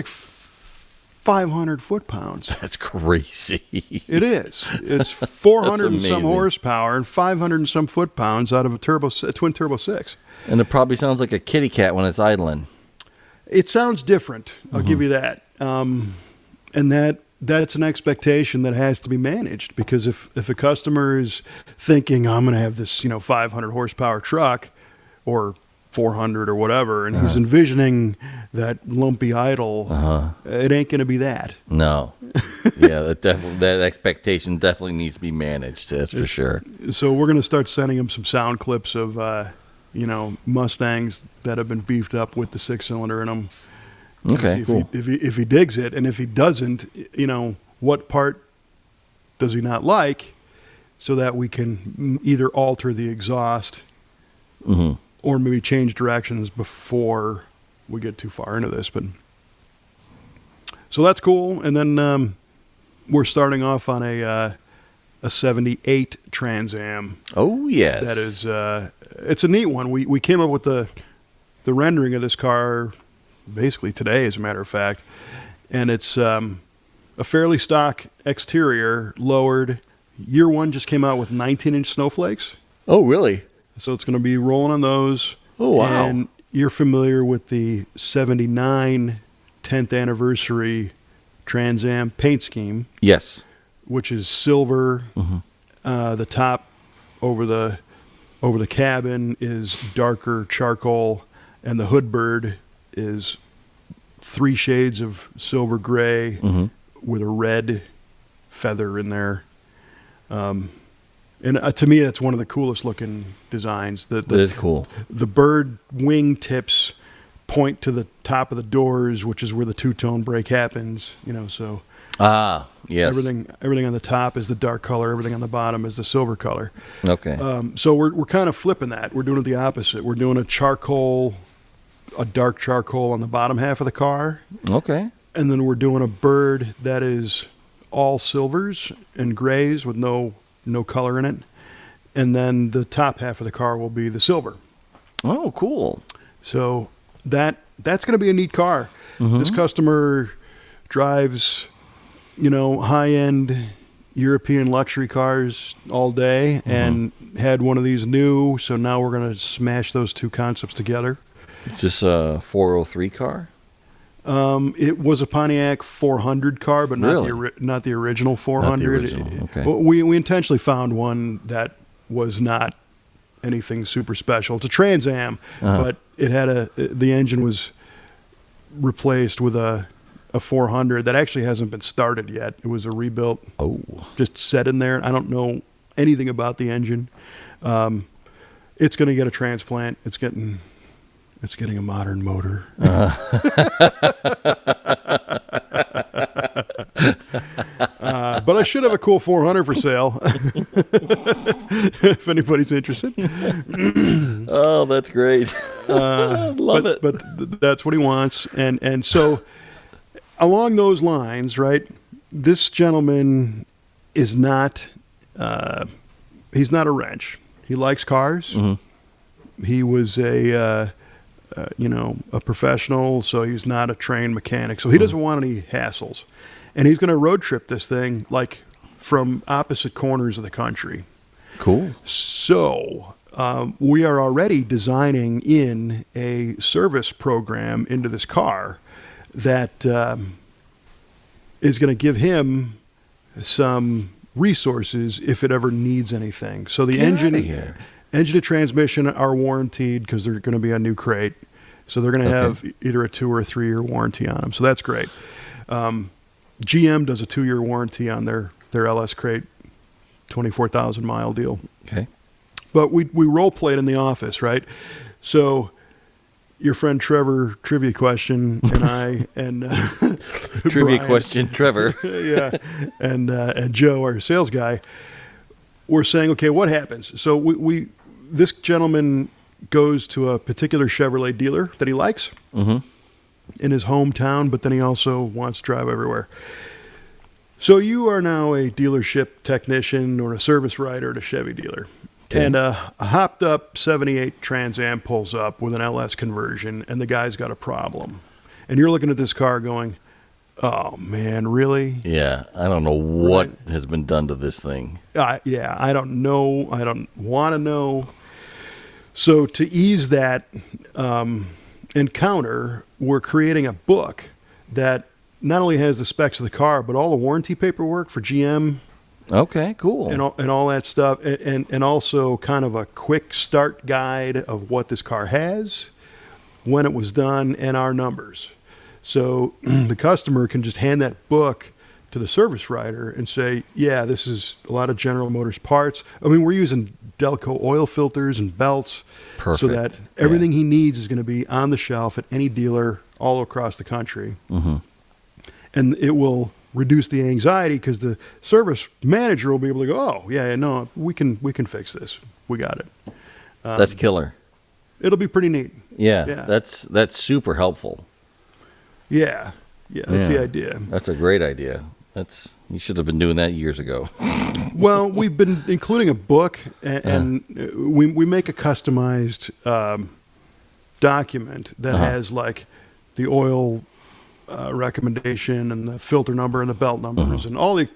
500 foot-pounds. That's crazy. It is. It's 400 and some amazing. horsepower and 500 and some foot-pounds out of a twin turbo 6. And it probably sounds like a kitty cat when it's idling. It sounds different. I'll give you that. And that's an expectation that has to be managed, because if a customer is thinking, I'm going to have this 500 horsepower truck or 400 or whatever, and he's envisioning that lumpy idle, it ain't going to be that. No. Yeah, that expectation definitely needs to be managed. That's for sure. So we're going to start sending him some sound clips of Mustangs that have been beefed up with the 6-cylinder in them. Okay, cool. If he digs it, and if he doesn't, what part does he not like, so that we can either alter the exhaust or maybe change directions before we get too far into this. But so that's cool. And then we're starting off on a 78 Trans Am. Oh yes, that is it's a neat one. We came up with the rendering of this car basically today, as a matter of fact, and it's a fairly stock exterior, lowered. Year one just came out with 19-inch snowflakes, Oh, really? so it's going to be rolling on those. Oh, wow. And you're familiar with the 79 10th anniversary Trans Am paint scheme, Yes. which is silver. The top over the cabin is darker charcoal, and the hood bird is 3 shades of silver gray with a red feather in there. And to me, that's one of the coolest looking designs. That is cool. The bird wing tips point to the top of the doors, which is where the two-tone break happens. So Yes. everything on the top is the dark color. Everything on the bottom is the silver color. Okay. So we're kind of flipping that. We're doing it the opposite. We're doing a dark charcoal on the bottom half of the car, Okay. and then we're doing a bird that is all silvers and grays with no color in it, and then the top half of the car will be the silver. Oh, cool. So that's going to be a neat car. This customer drives, high-end European luxury cars all day and had one of these new, so now we're going to smash those two concepts together. Is this a 403 car? It was a Pontiac 400 car, but not Really? not the original 400. Not the original, okay. Well, we intentionally found one that was not anything super special. It's a Trans Am, but it had the engine was replaced with a 400 that actually hasn't been started yet. It was a rebuilt, just set in there. I don't know anything about the engine. It's going to get a transplant. It's getting a modern motor. But I should have a cool 400 for sale if anybody's interested. Oh, that's great. Love it. But that's what he wants. And so along those lines, right, this gentleman is not, he's not a wrench. He likes cars. He was a professional, so he's not a trained mechanic. So he doesn't want any hassles. And he's going to road trip this thing like from opposite corners of the country. Cool. So we are already designing in a service program into this car that is going to give him some resources if it ever needs anything. So the engine and transmission are warranted because they're going to be a new crate. So they're going to have either a 2 or 3 year warranty on them. So that's great. GM does a 2-year warranty on their LS crate, 24,000 mile deal. Okay. But we role played in the office, right? So your friend Trevor, trivia question, and I and Trivia Brian, question, Trevor. yeah, and Joe, our sales guy, were saying, okay, what happens? So this gentleman goes to a particular Chevrolet dealer that he likes in his hometown, but then he also wants to drive everywhere. So you are now a dealership technician or a service writer at a Chevy dealer. Okay. And a hopped up 78 Trans Am pulls up with an LS conversion, and the guy's got a problem. And you're looking at this car going, oh, man, really? Yeah, I don't know what has been done to this thing. Yeah, I don't know. I don't want to know. So to ease that encounter, we're creating a book that not only has the specs of the car, but all the warranty paperwork for GM. Okay, cool. And all that stuff, and also kind of a quick start guide of what this car has, when it was done, and our numbers. So the customer can just hand that book to the service writer and say, yeah, this is a lot of General Motors parts. I mean, we're using Delco oil filters and belts. Perfect. So that everything he needs is going to be on the shelf at any dealer all across the country. And it will reduce the anxiety because the service manager will be able to go, oh, yeah, no, we can fix this. We got it. That's killer. It'll be pretty neat. Yeah. That's super helpful. Yeah, that's the idea. That's a great idea. You should have been doing that years ago. Well, we've been including a book, and we make a customized document that has like the oil recommendation and the filter number and the belt numbers and all the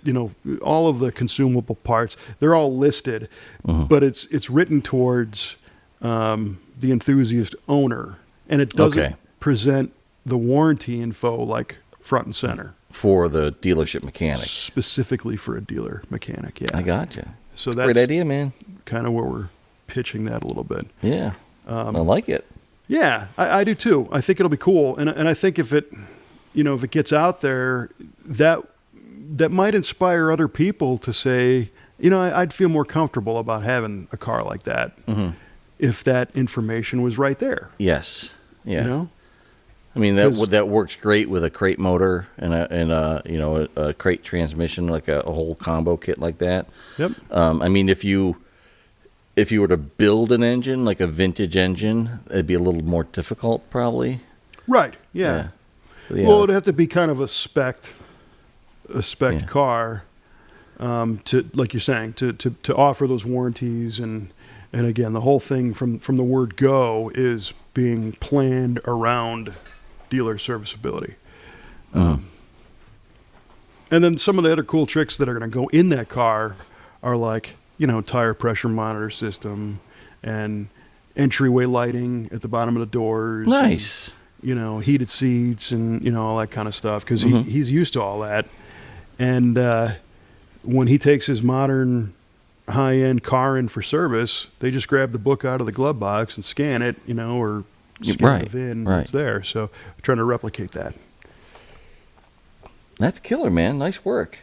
all of the consumable parts. They're all listed, but it's written towards the enthusiast owner, and it doesn't present the warranty info like front and center for the dealership mechanic, specifically for a dealer mechanic. Yeah, I gotcha. So that's great idea, man. Kind of where we're pitching that a little bit. Yeah, I like it. Yeah, I do too. I think it'll be cool, and I think if it gets out there, that might inspire other people to say, I'd feel more comfortable about having a car like that if that information was right there. Yes. Yeah. I mean Because- that works great with a crate motor and a crate transmission, like a whole combo kit like that. Yep. I mean, if you were to build an engine, like a vintage engine, it'd be a little more difficult, probably. Right. Yeah. Yeah. Well, it'd have to be kind of a spec car, to, like you're saying, to offer those warranties and again, the whole thing from the word go is being planned around dealer serviceability. And then some of the other cool tricks that are going to go in that car are like, tire pressure monitor system and entryway lighting at the bottom of the doors. Nice. And, heated seats and, all that kind of stuff. Because he's used to all that. And when he takes his modern high-end car in for service, they just grab the book out of the glove box and scan it, or scan the VIN. It's there. So I'm trying to replicate that. That's killer, man. Nice work.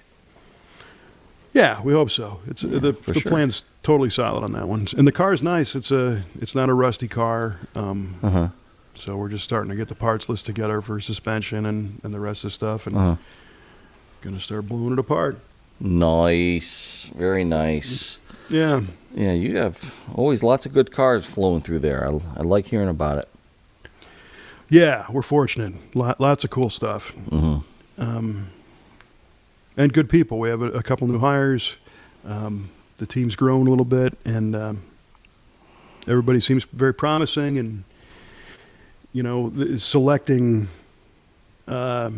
Yeah, we hope so. It's the sure. plan's totally solid on that one, and the car's nice. It's not a rusty car. So we're just starting to get the parts list together for suspension and the rest of the stuff, and gonna start blowing it apart. Nice, very nice. Yeah. Yeah, you have always lots of good cars flowing through there. I like hearing about it. Yeah, we're fortunate. Lots of cool stuff. And good people. We have a couple new hires. The team's grown a little bit, and everybody seems very promising. And selecting a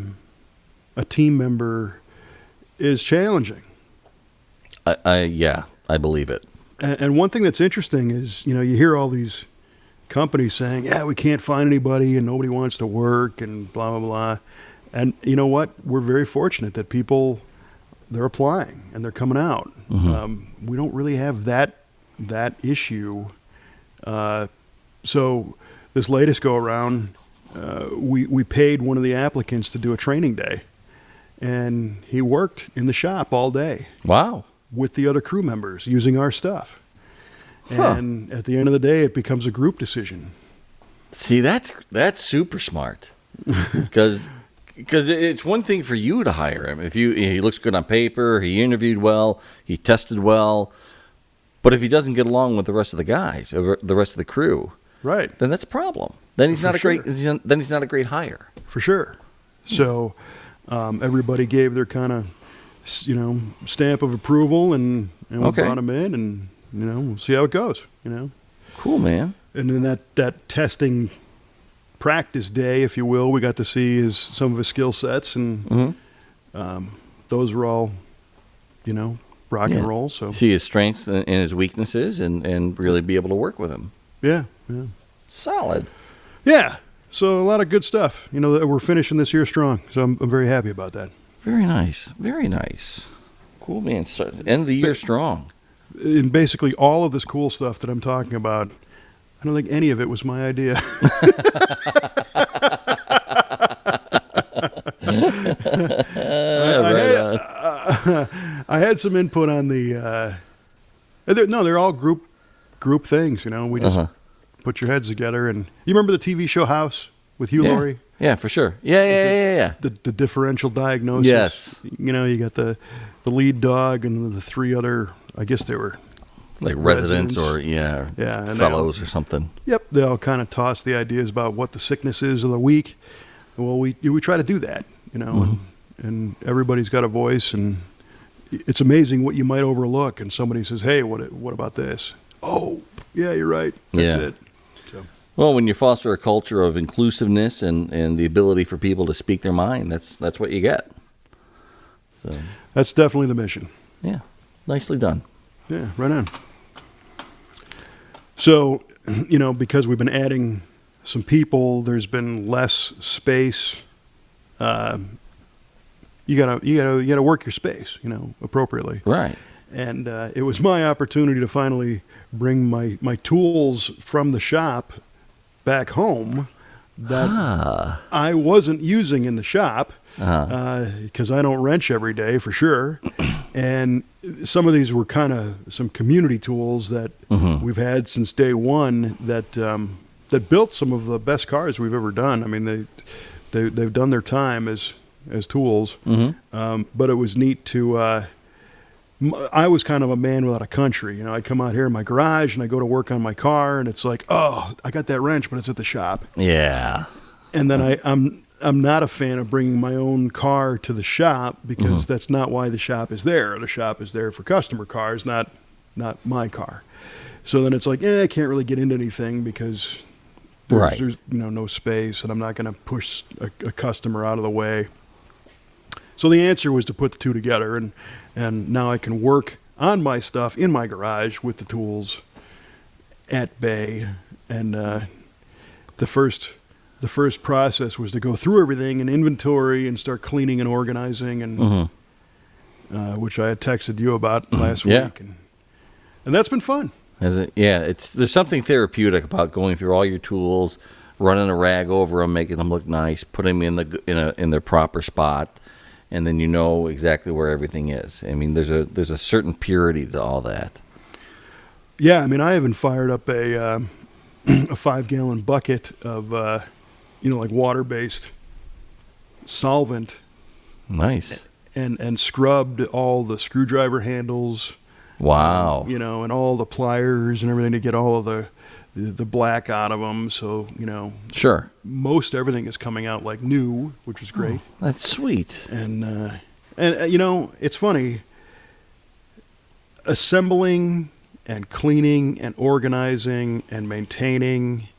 team member is challenging. I believe it. And one thing that's interesting is, you hear all these companies saying, yeah, we can't find anybody and nobody wants to work and blah, blah, blah. And you know what? We're very fortunate that people, they're applying and they're coming out. We don't really have that issue. So this latest go around, we paid one of the applicants to do a training day, and he worked in the shop all day. Wow. With the other crew members using our stuff. And at the end of the day, it becomes a group decision. See, that's super smart. Because it's one thing for you to hire him. If he looks good on paper, he interviewed well, he tested well, but if he doesn't get along with the rest of the guys, or the rest of the crew, right, then that's a problem. Then he's not a great hire. For sure. So everybody gave their kind of stamp of approval, and we brought him in, and we'll see how it goes. Cool, man. And then that testing practice day, if you will, we got to see some of his skill sets, and those were all rock and roll. So see his strengths and his weaknesses, and really be able to work with him. Yeah. Solid. Yeah. So a lot of good stuff. We're finishing this year strong. So I'm very happy about that. Very nice. Very nice. Cool, man. So, end of the year strong. And basically all of this cool stuff that I'm talking about, I don't think any of it was my idea. I had some input on the. They're all group things. We just put your heads together. And you remember the TV show House with Hugh Laurie? Yeah, for sure. Yeah. The differential diagnosis. Yes. You got the lead dog and the three other. I guess they were like residents or fellows or something. Yep, they all kind of toss the ideas about what the sickness is of the week. Well, we try to do that, and everybody's got a voice, and it's amazing what you might overlook. And somebody says, "Hey, what about this?" Oh, yeah, you're right. That's it. So. Well, when you foster a culture of inclusiveness and the ability for people to speak their mind, that's what you get. So, That's definitely the mission. yeah, nicely done. Yeah, right on. So, because we've been adding some people, there's been less space. You gotta work your space, appropriately. Right. And it was my opportunity to finally bring my tools from the shop back home that I wasn't using in the shop because I don't wrench every day for sure. And some of these were kind of some community tools that we've had since day one that built some of the best cars we've ever done. I mean, they've done their time as tools, but it was neat to. I was kind of a man without a country. I'd come out here in my garage and I go to work on my car, and it's like, oh, I got that wrench, but it's at the shop. Yeah. And then I'm not a fan of bringing my own car to the shop because that's not why the shop is there. The shop is there for customer cars, not my car. So then it's like, I can't really get into anything because there's no space, and I'm not going to push a customer out of the way. So the answer was to put the two together, and now I can work on my stuff in my garage with the tools at bay. And the first process was to go through everything and inventory and start cleaning and organizing, and which I had texted you about last week, and that's been fun. There's something therapeutic about going through all your tools, running a rag over them, making them look nice, putting them in their proper spot, and then you know exactly where everything is. I mean, there's a certain purity to all that. Yeah, I mean, I haven't fired up a 5-gallon bucket of like water-based solvent. Nice. And scrubbed all the screwdriver handles. Wow. And all the pliers and everything to get all of the black out of them. So, Sure. Most everything is coming out like new, which is great. Oh, that's sweet. And it's funny. Assembling and cleaning and organizing and maintaining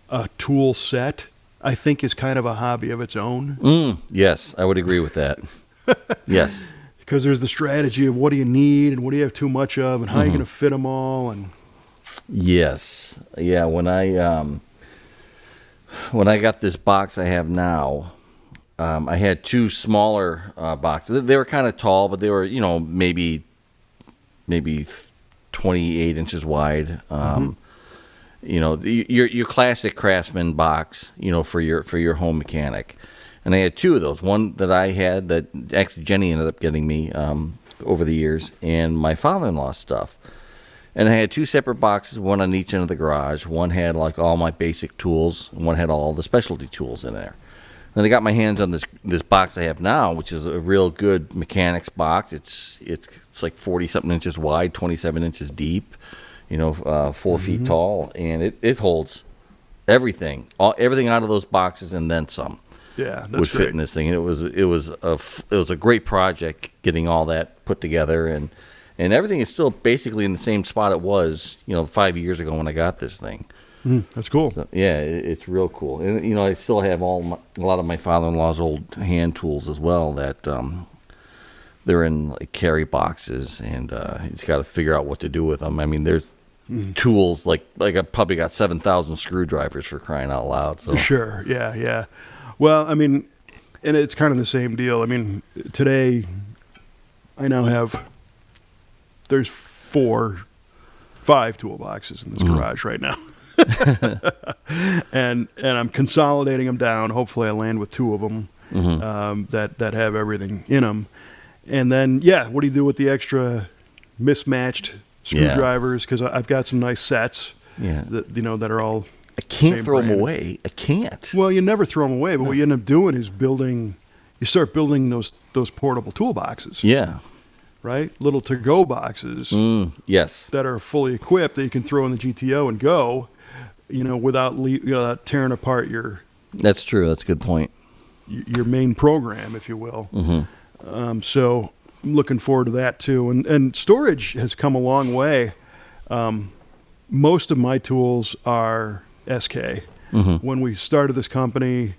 a tool set, I think, is kind of a hobby of its own. Yes, I would agree with that. Yes. Because there's the strategy of what do you need and what do you have too much of and how are you going to fit them all. And yes. Yeah, when I got this box I have now, I had two smaller boxes. They were kind of tall, but they were, maybe 28 inches wide. Your classic Craftsman box, for your home mechanic. And I had two of those. One that I had that actually Jenny ended up getting me over the years, and my father-in-law's stuff. And I had two separate boxes, one on each end of the garage. One had like all my basic tools, and one had all the specialty tools in there. Then I got my hands on this box I have now, which is a real good mechanics box. It's like 40-something inches wide, 27 inches deep, 4 feet tall, and it holds everything out of those boxes and then some. Yeah, that's would fit in this thing. And it was a great project getting all that put together, and everything is still basically in the same spot it was 5 years ago when I got this thing. That's cool. So, yeah, it's real cool. And I still have a lot of my father-in-law's old hand tools as well that they're in like carry boxes, and he's got to figure out what to do with them. I mean, there's tools like I probably got 7,000 screwdrivers for crying out loud. So sure, yeah. Well, I mean, and it's kind of the same deal. I mean, today I now have there's 5 toolboxes in this garage right now. and I'm consolidating them down. Hopefully I land with 2 of them that have everything in them. And then, what do you do with the extra mismatched screwdrivers? Because I've got some nice sets that are all I can't throw them away. I can't. Well, you never throw them away, but what you end up doing is you start building those portable toolboxes. Yeah. Right? Little to-go boxes. Yes. That are fully equipped that you can throw in the GTO and go, without tearing apart That's true. That's a good point. Your main program, if you will. So I'm looking forward to that too. And storage has come a long way. Most of my tools are SK. Mm-hmm. When we started this company,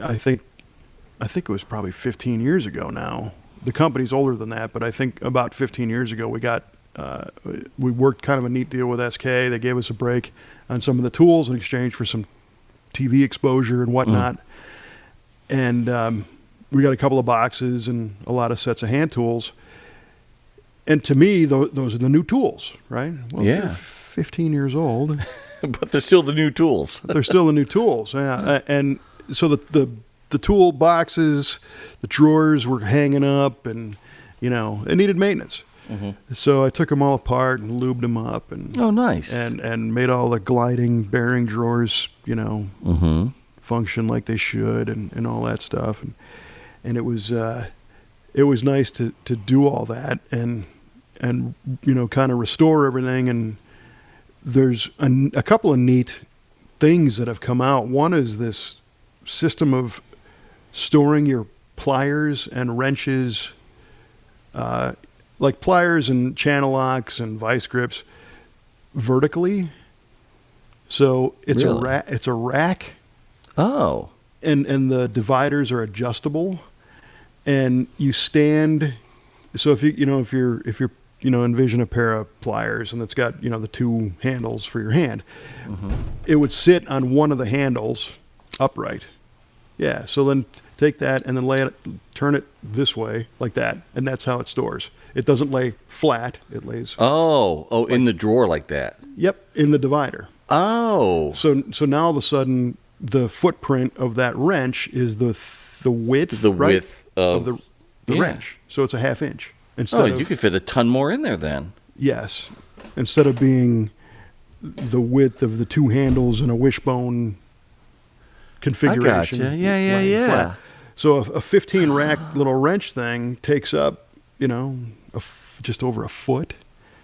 I think it was probably 15 years ago now. The company's older than that, but I think about 15 years ago we worked kind of a neat deal with SK. They gave us a break on some of the tools in exchange for some TV exposure and whatnot. And we got a couple of boxes and a lot of sets of hand tools. And to me, those are the new tools, right? Well, Yeah. they're 15 years old. But they're still the new tools. They're still the new tools, yeah. And so the tool boxes, the drawers were hanging up, and it needed maintenance. Mm-hmm. So I took them all apart and lubed them up, and Oh, nice. and made all the gliding bearing drawers, Mm-hmm. function like they should, and all that stuff. And it was nice to do all that and kind of restore everything. And there's a couple of neat things that have come out. One is this system of storing your pliers and wrenches, like pliers and channel locks and vice grips, vertically. So it's Really? it's a rack, Oh. and the dividers are adjustable, and you stand. So if you're envision a pair of pliers and it's got the two handles for your hand, Mm-hmm. it would sit on one of the handles upright. Yeah. So then take that and then turn it this way like that, and that's how it stores. It doesn't lay flat. It lays. Oh, in the drawer like that. Yep, in the divider. Oh. So now all of a sudden the footprint of that wrench is the width. The right, width of the yeah. wrench. So it's a half inch instead Oh, of you could fit a ton more in there then. yes, instead of being the width of the two handles in a wishbone configuration. I gotcha. Yeah, lying yeah. flat. So a 15 rack little wrench thing takes up just over a foot.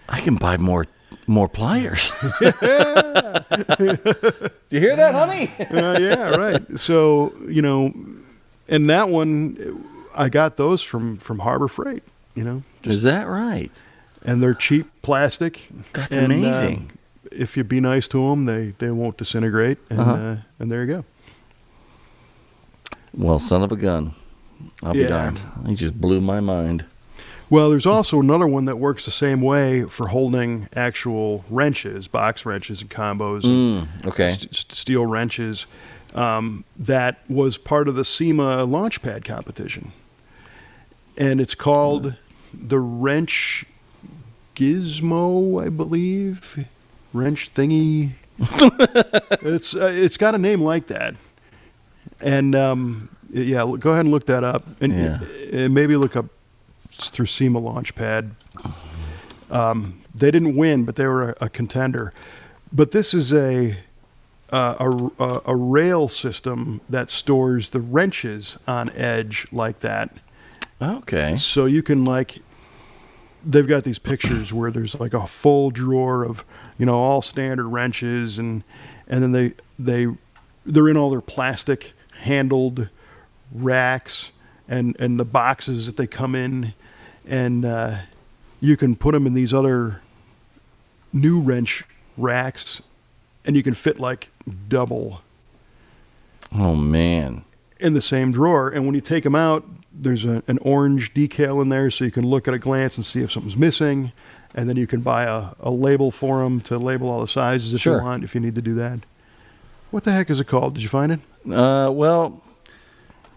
I can buy more pliers. Do you hear that, honey? Yeah, right. So and that one, I got those from Harbor Freight. Is that right? And they're cheap plastic. That's and, amazing. If you be nice to them, they won't disintegrate. And and there you go. Well, son of a gun. I'll be Yeah. darned. He just blew my mind. Well, there's also another one that works the same way for holding actual wrenches, box wrenches and combos, and Okay. steel wrenches. That was part of the SEMA Launchpad competition. And it's called the Wrench Gizmo, I believe. Wrench thingy. It's got a name like that. And yeah, go ahead and look that up, and maybe look up through SEMA Launchpad. They didn't win, but they were a contender. But this is a rail system that stores the wrenches on edge like that. Okay. So you can they've got these pictures where there's like a full drawer of all standard wrenches, and then they're in all their plastic handled racks and the boxes that they come in, and you can put them in these other new wrench racks, and you can fit like double Oh, man. in the same drawer. And when you take them out, there's an orange decal in there, so you can look at a glance and see if something's missing, and then you can buy a label for them to label all the sizes if Sure. you want, if you need to do that. What the heck is it called? Did you find it? Well,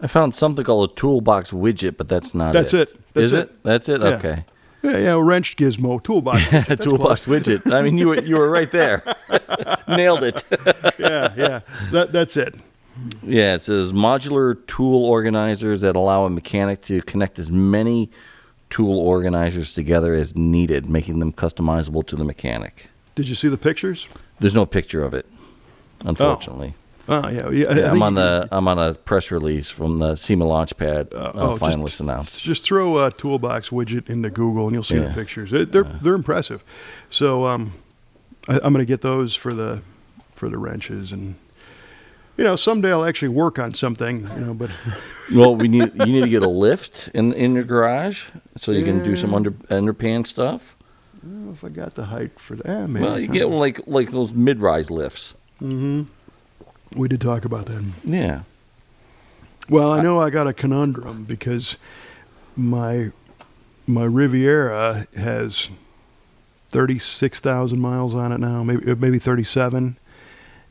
I found something called a toolbox widget, but that's not That's it. That's Is it? That's it? Yeah. Okay. Yeah, wrench gizmo, toolbox. A toolbox widget. I mean, you were right there. Nailed it. Yeah. That's it. Yeah, it says modular tool organizers that allow a mechanic to connect as many tool organizers together as needed, making them customizable to the mechanic. Did you see the pictures? There's no picture of it, unfortunately. Oh, yeah. Yeah, I'm on a press release from the SEMA Launchpad finalists announced. Just throw a toolbox widget into Google and you'll see the pictures. They're impressive. So I'm going to get those for the wrenches, and someday I'll actually work on something. But Well, you need to get a lift in your garage so you can do some underpan stuff. I don't know if I got the height for that. Maybe. Well, you get like those mid-rise lifts. We did talk about that. Yeah. Well, I know I got a conundrum because my Riviera has 36,000 miles on it now, maybe 37,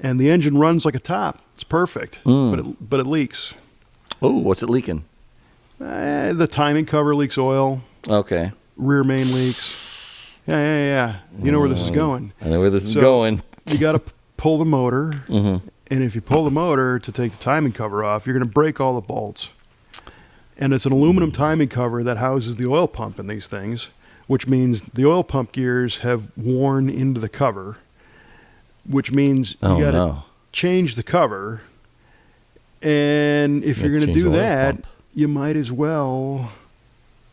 and the engine runs like a top. It's perfect, but it leaks. Oh, what's it leaking? The timing cover leaks oil. Okay. Rear main leaks. Yeah. You know where this is going. I know where this is going. You got to pull the motor, and if you pull the motor to take the timing cover off, you're going to break all the bolts. And it's an aluminum timing cover that houses the oil pump in these things, which means the oil pump gears have worn into the cover, which means you got to change the cover. And if you're going to do that, you might as well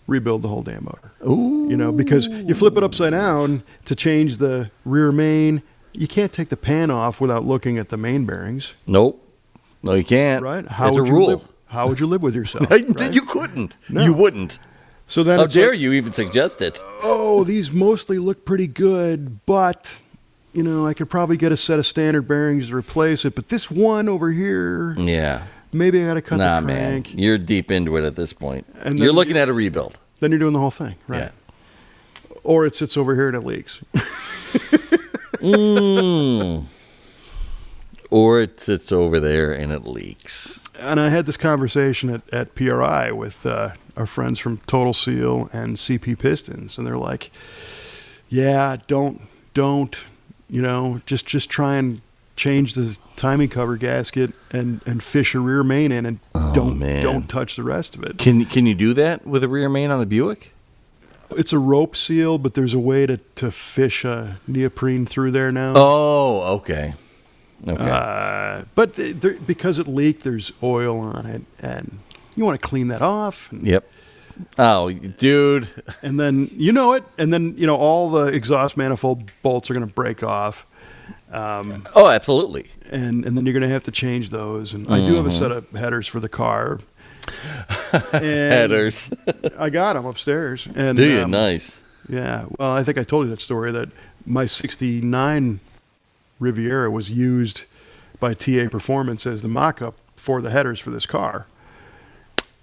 rebuild the whole damn motor. Ooh. You know, because you flip it upside down to change the rear main. You can't take the pan off without looking at the main bearings. Nope. No, you can't. Right? It's a rule. How would you live with yourself? Right? You couldn't. No. You wouldn't. So then How dare you even suggest it? Oh, these mostly look pretty good, but, you know, I could probably get a set of standard bearings to replace it. But this one over here, Yeah. maybe I got to cut the crank. Man. You're deep into it at this point. And You're then looking at a rebuild. Then you're doing the whole thing, right? Yeah. Or it sits over here and it leaks. Or it sits over there and it leaks. And I had this conversation at PRI with our friends from Total Seal and CP Pistons, and they're like, "Yeah, don't, you know, just try and change the timing cover gasket and fish a rear main in, and don't touch the rest of it." Can you do that with a rear main on a Buick? It's a rope seal, but there's a way to fish a neoprene through there now. Oh, okay. But because it leaked, there's oil on it, and you want to clean that off. Yep. Oh, dude. And then you know it, and then you know all the exhaust manifold bolts are going to break off. Oh, absolutely. And then you're going to have to change those. And I do have a set of headers for the car. Headers. I got them upstairs. And, Do you? Nice. Yeah. Well, I think I told you that story that my '69 Riviera was used by TA Performance as the mock-up for the headers for this car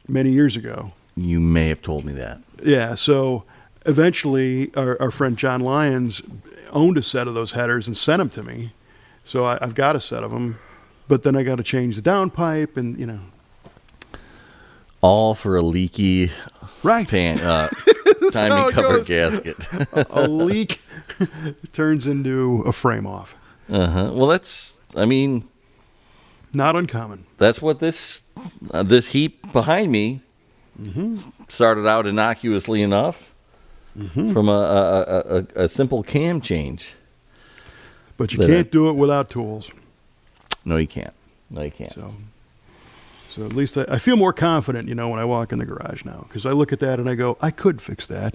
many years ago. You may have told me that. Yeah, so eventually our friend John Lyons owned a set of those headers and sent them to me. So I've got a set of them, but then I got to change the downpipe and, you know. All for a leaky timing cover gasket. A leak turns into a frame-off. Well, not uncommon. That's what this heap behind me started out innocuously enough from a simple cam change. But you can't do it without tools. No, you can't. So at least I feel more confident, you know, when I walk in the garage now, because I look at that and I go, I could fix that.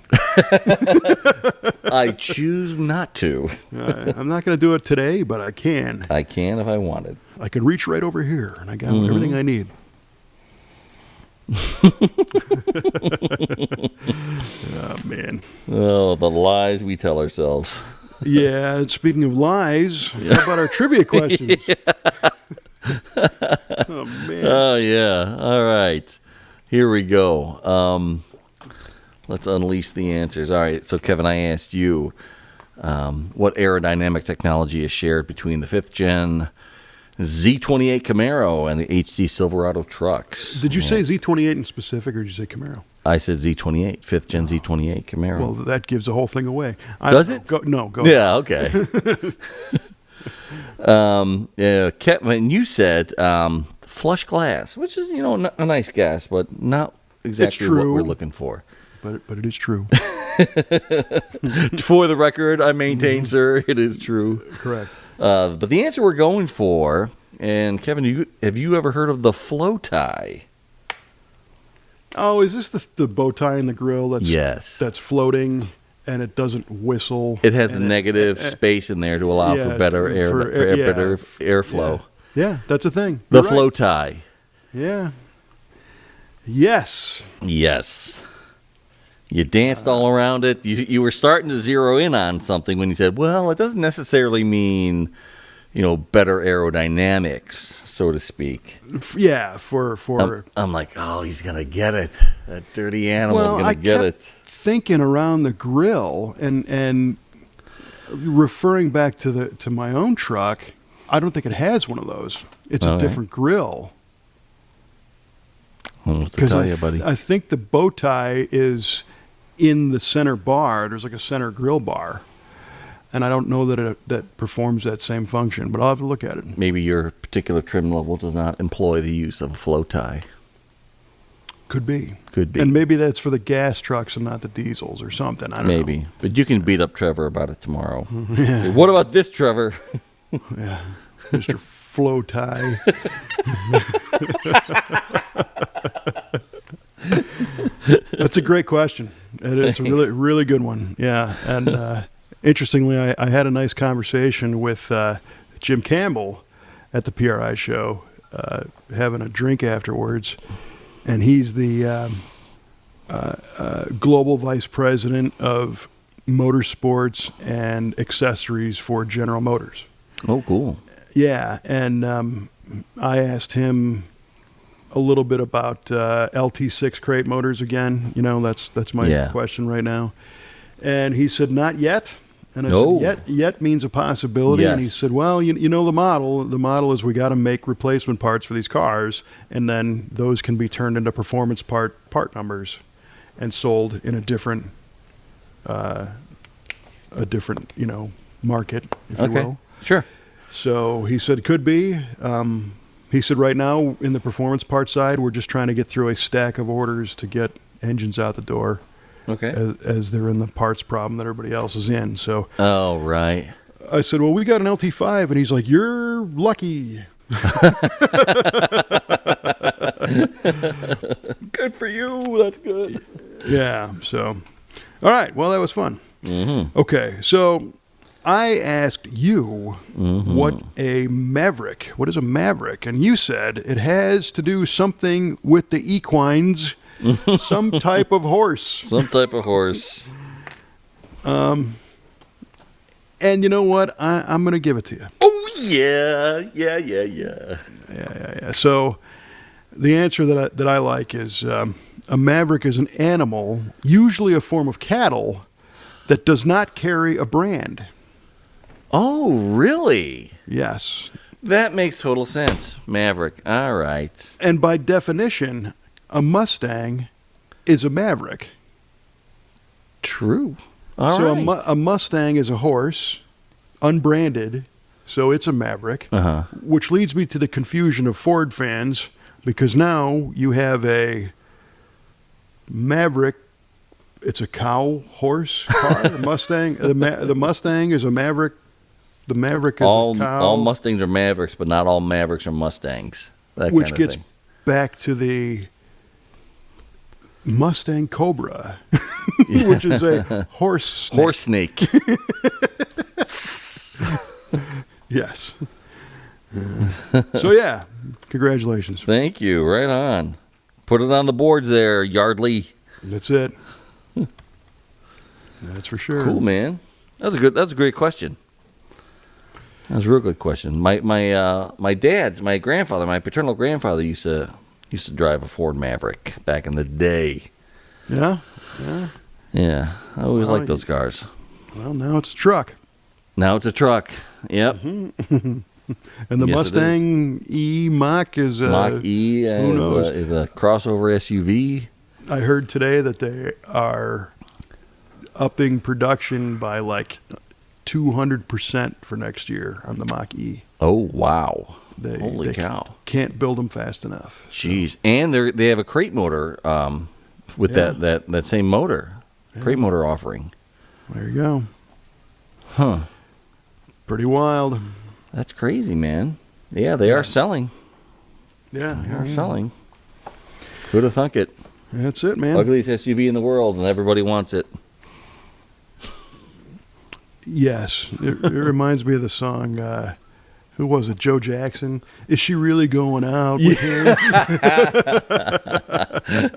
I choose not to. I'm not going to do it today, but I can. I can if I wanted. I could reach right over here, and I got everything I need. Oh, man. Oh, the lies we tell ourselves. Yeah, and speaking of lies, how about our trivia questions? Oh, man. Oh, yeah. All right. Here we go. Let's unleash the answers. All right. So, Kevin, I asked you what aerodynamic technology is shared between the 5th gen Z28 Camaro and the HD Silverado trucks. Did you say Z28 in specific, or did you say Camaro? I said Z28, 5th gen Z28 Camaro. Well, that gives the whole thing away. Does it? Go Yeah, okay. Kevin, you said flush glass, which is, you know, a nice gas, but not exactly what we're looking for. But it is true. For the record, I maintain, sir, it is true. Correct. But the answer we're going for, and Kevin, have you ever heard of the flow tie? Oh, is this the bow tie in the grill that's floating and it doesn't whistle? It has negative space in there to allow for better airflow. Yeah, that's a thing. The flow tie. Yeah. Yes. You danced all around it. You were starting to zero in on something when you said, well, it doesn't necessarily mean, better aerodynamics, so to speak. Yeah, for I'm like, oh, he's gonna get it. That dirty animal's well, gonna I get kept it. thinking around the grill and referring back to my own truck. I don't think it has one of those. It's a Okay. different grill. I don't know what to tell you, buddy. I think the bow tie is in the center bar. There's like a center grill bar, and I don't know that that performs that same function. But I'll have to look at it. Maybe your particular trim level does not employ the use of a flow tie. Could be. Could be. And maybe that's for the gas trucks and not the diesels or something. I don't know. Maybe. But you can beat up Trevor about it tomorrow. Say, what about this, Trevor? Yeah, Mr. Flow Tie. That's a great question. It's a really, really good one. Yeah, and interestingly, I had a nice conversation with Jim Campbell at the PRI show, having a drink afterwards, and he's the global vice president of motorsports and accessories for General Motors. Oh, cool. Yeah, and I asked him a little bit about LT6 crate motors again. That's my question right now. And he said, not yet. And I said, yet means a possibility. Yes. And he said, well, you know the model. The model is we got to make replacement parts for these cars, and then those can be turned into performance part numbers and sold in a different market, if you will. Sure. So he said, could be. He said, right now, in the performance part side, we're just trying to get through a stack of orders to get engines out the door. Okay. As they're in the parts problem that everybody else is in. So. Oh, right. I said, well, we got an LT5. And he's like, you're lucky. Good for you. That's good. Yeah. So, all right. Well, that was fun. Mm-hmm. Okay. So I asked you what is a Maverick? And you said it has to do something with the equines, some type of horse. Some type of horse. And you know what? I'm going to give it to you. Oh, yeah. Yeah. So the answer that I like is a Maverick is an animal, usually a form of cattle, that does not carry a brand. Oh, really? Yes. That makes total sense. Maverick. All right. And by definition, a Mustang is a Maverick. True. All right. A Mustang is a horse, unbranded, so it's a Maverick, which leads me to the confusion of Ford fans, because now you have a Maverick. It's a cow horse car, a Mustang. The Mustang is a Maverick. The Maverick is a cow. All Mustangs are Mavericks, but not all Mavericks are Mustangs. Which gets back to the Mustang Cobra, which is a horse snake. Horse snake. Yes. So, yeah, congratulations. Thank you. Right on. Put it on the boards there, Yardley. That's it. That's for sure. Cool, man. That was a great question. That was a real good question. My grandfather, my paternal grandfather used to drive a Ford Maverick back in the day. Yeah. Yeah. I always liked those cars. Well, now it's a truck. Now it's a truck. Yep. And the Mustang E-Mach is a... Mach E is a crossover SUV. I heard today that they are upping production by like 200% for next year on the Mach E. Oh, wow. Holy cow. Can't build them fast enough. Jeez. So. And they have a crate motor with that same motor. Yeah. Crate motor offering. There you go. Huh. Pretty wild. That's crazy, man. Yeah, they are selling. Yeah. They are selling. Who'd have thunk it? That's it, man. Ugliest SUV in the world, and everybody wants it. Yes. It reminds me of the song, who was it, Joe Jackson? Is she really going out with him?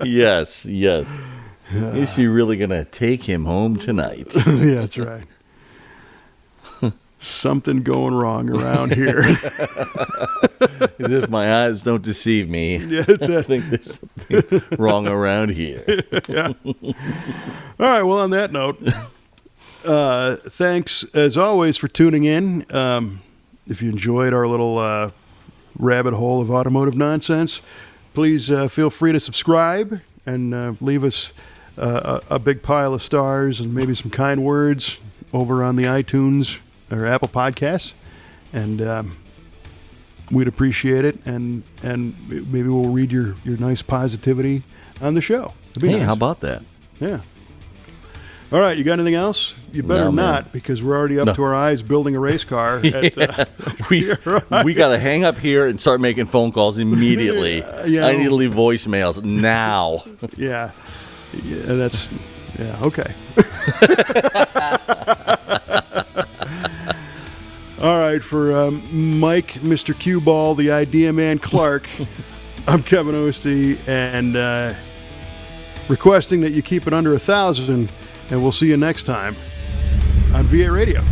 Yes. Is she really going to take him home tonight? Yeah, that's right. something going wrong around here. As if my eyes don't deceive me. Yeah, it's I think there's something wrong around here. Yeah. All right. Well, on that note, thanks as always for tuning in. If you enjoyed our little rabbit hole of automotive nonsense, please feel free to subscribe and leave us a big pile of stars and maybe some kind words over on the iTunes or Apple Podcasts, and we'd appreciate it. And maybe we'll read your nice positivity on the show. It'd be Hey, nice. how about that? Yeah. All right, you got anything else? You better No, man. not, because we're already up to our eyes building a race car. At, We got to hang up here and start making phone calls immediately. Yeah. I need to leave voicemails now. Yeah, that's okay. All right, for Mike, Mr. Cue Ball, the idea man, Clarke, I'm Kevin Oeste, and requesting that you keep it under 1,000, and we'll see you next time on VA Radio.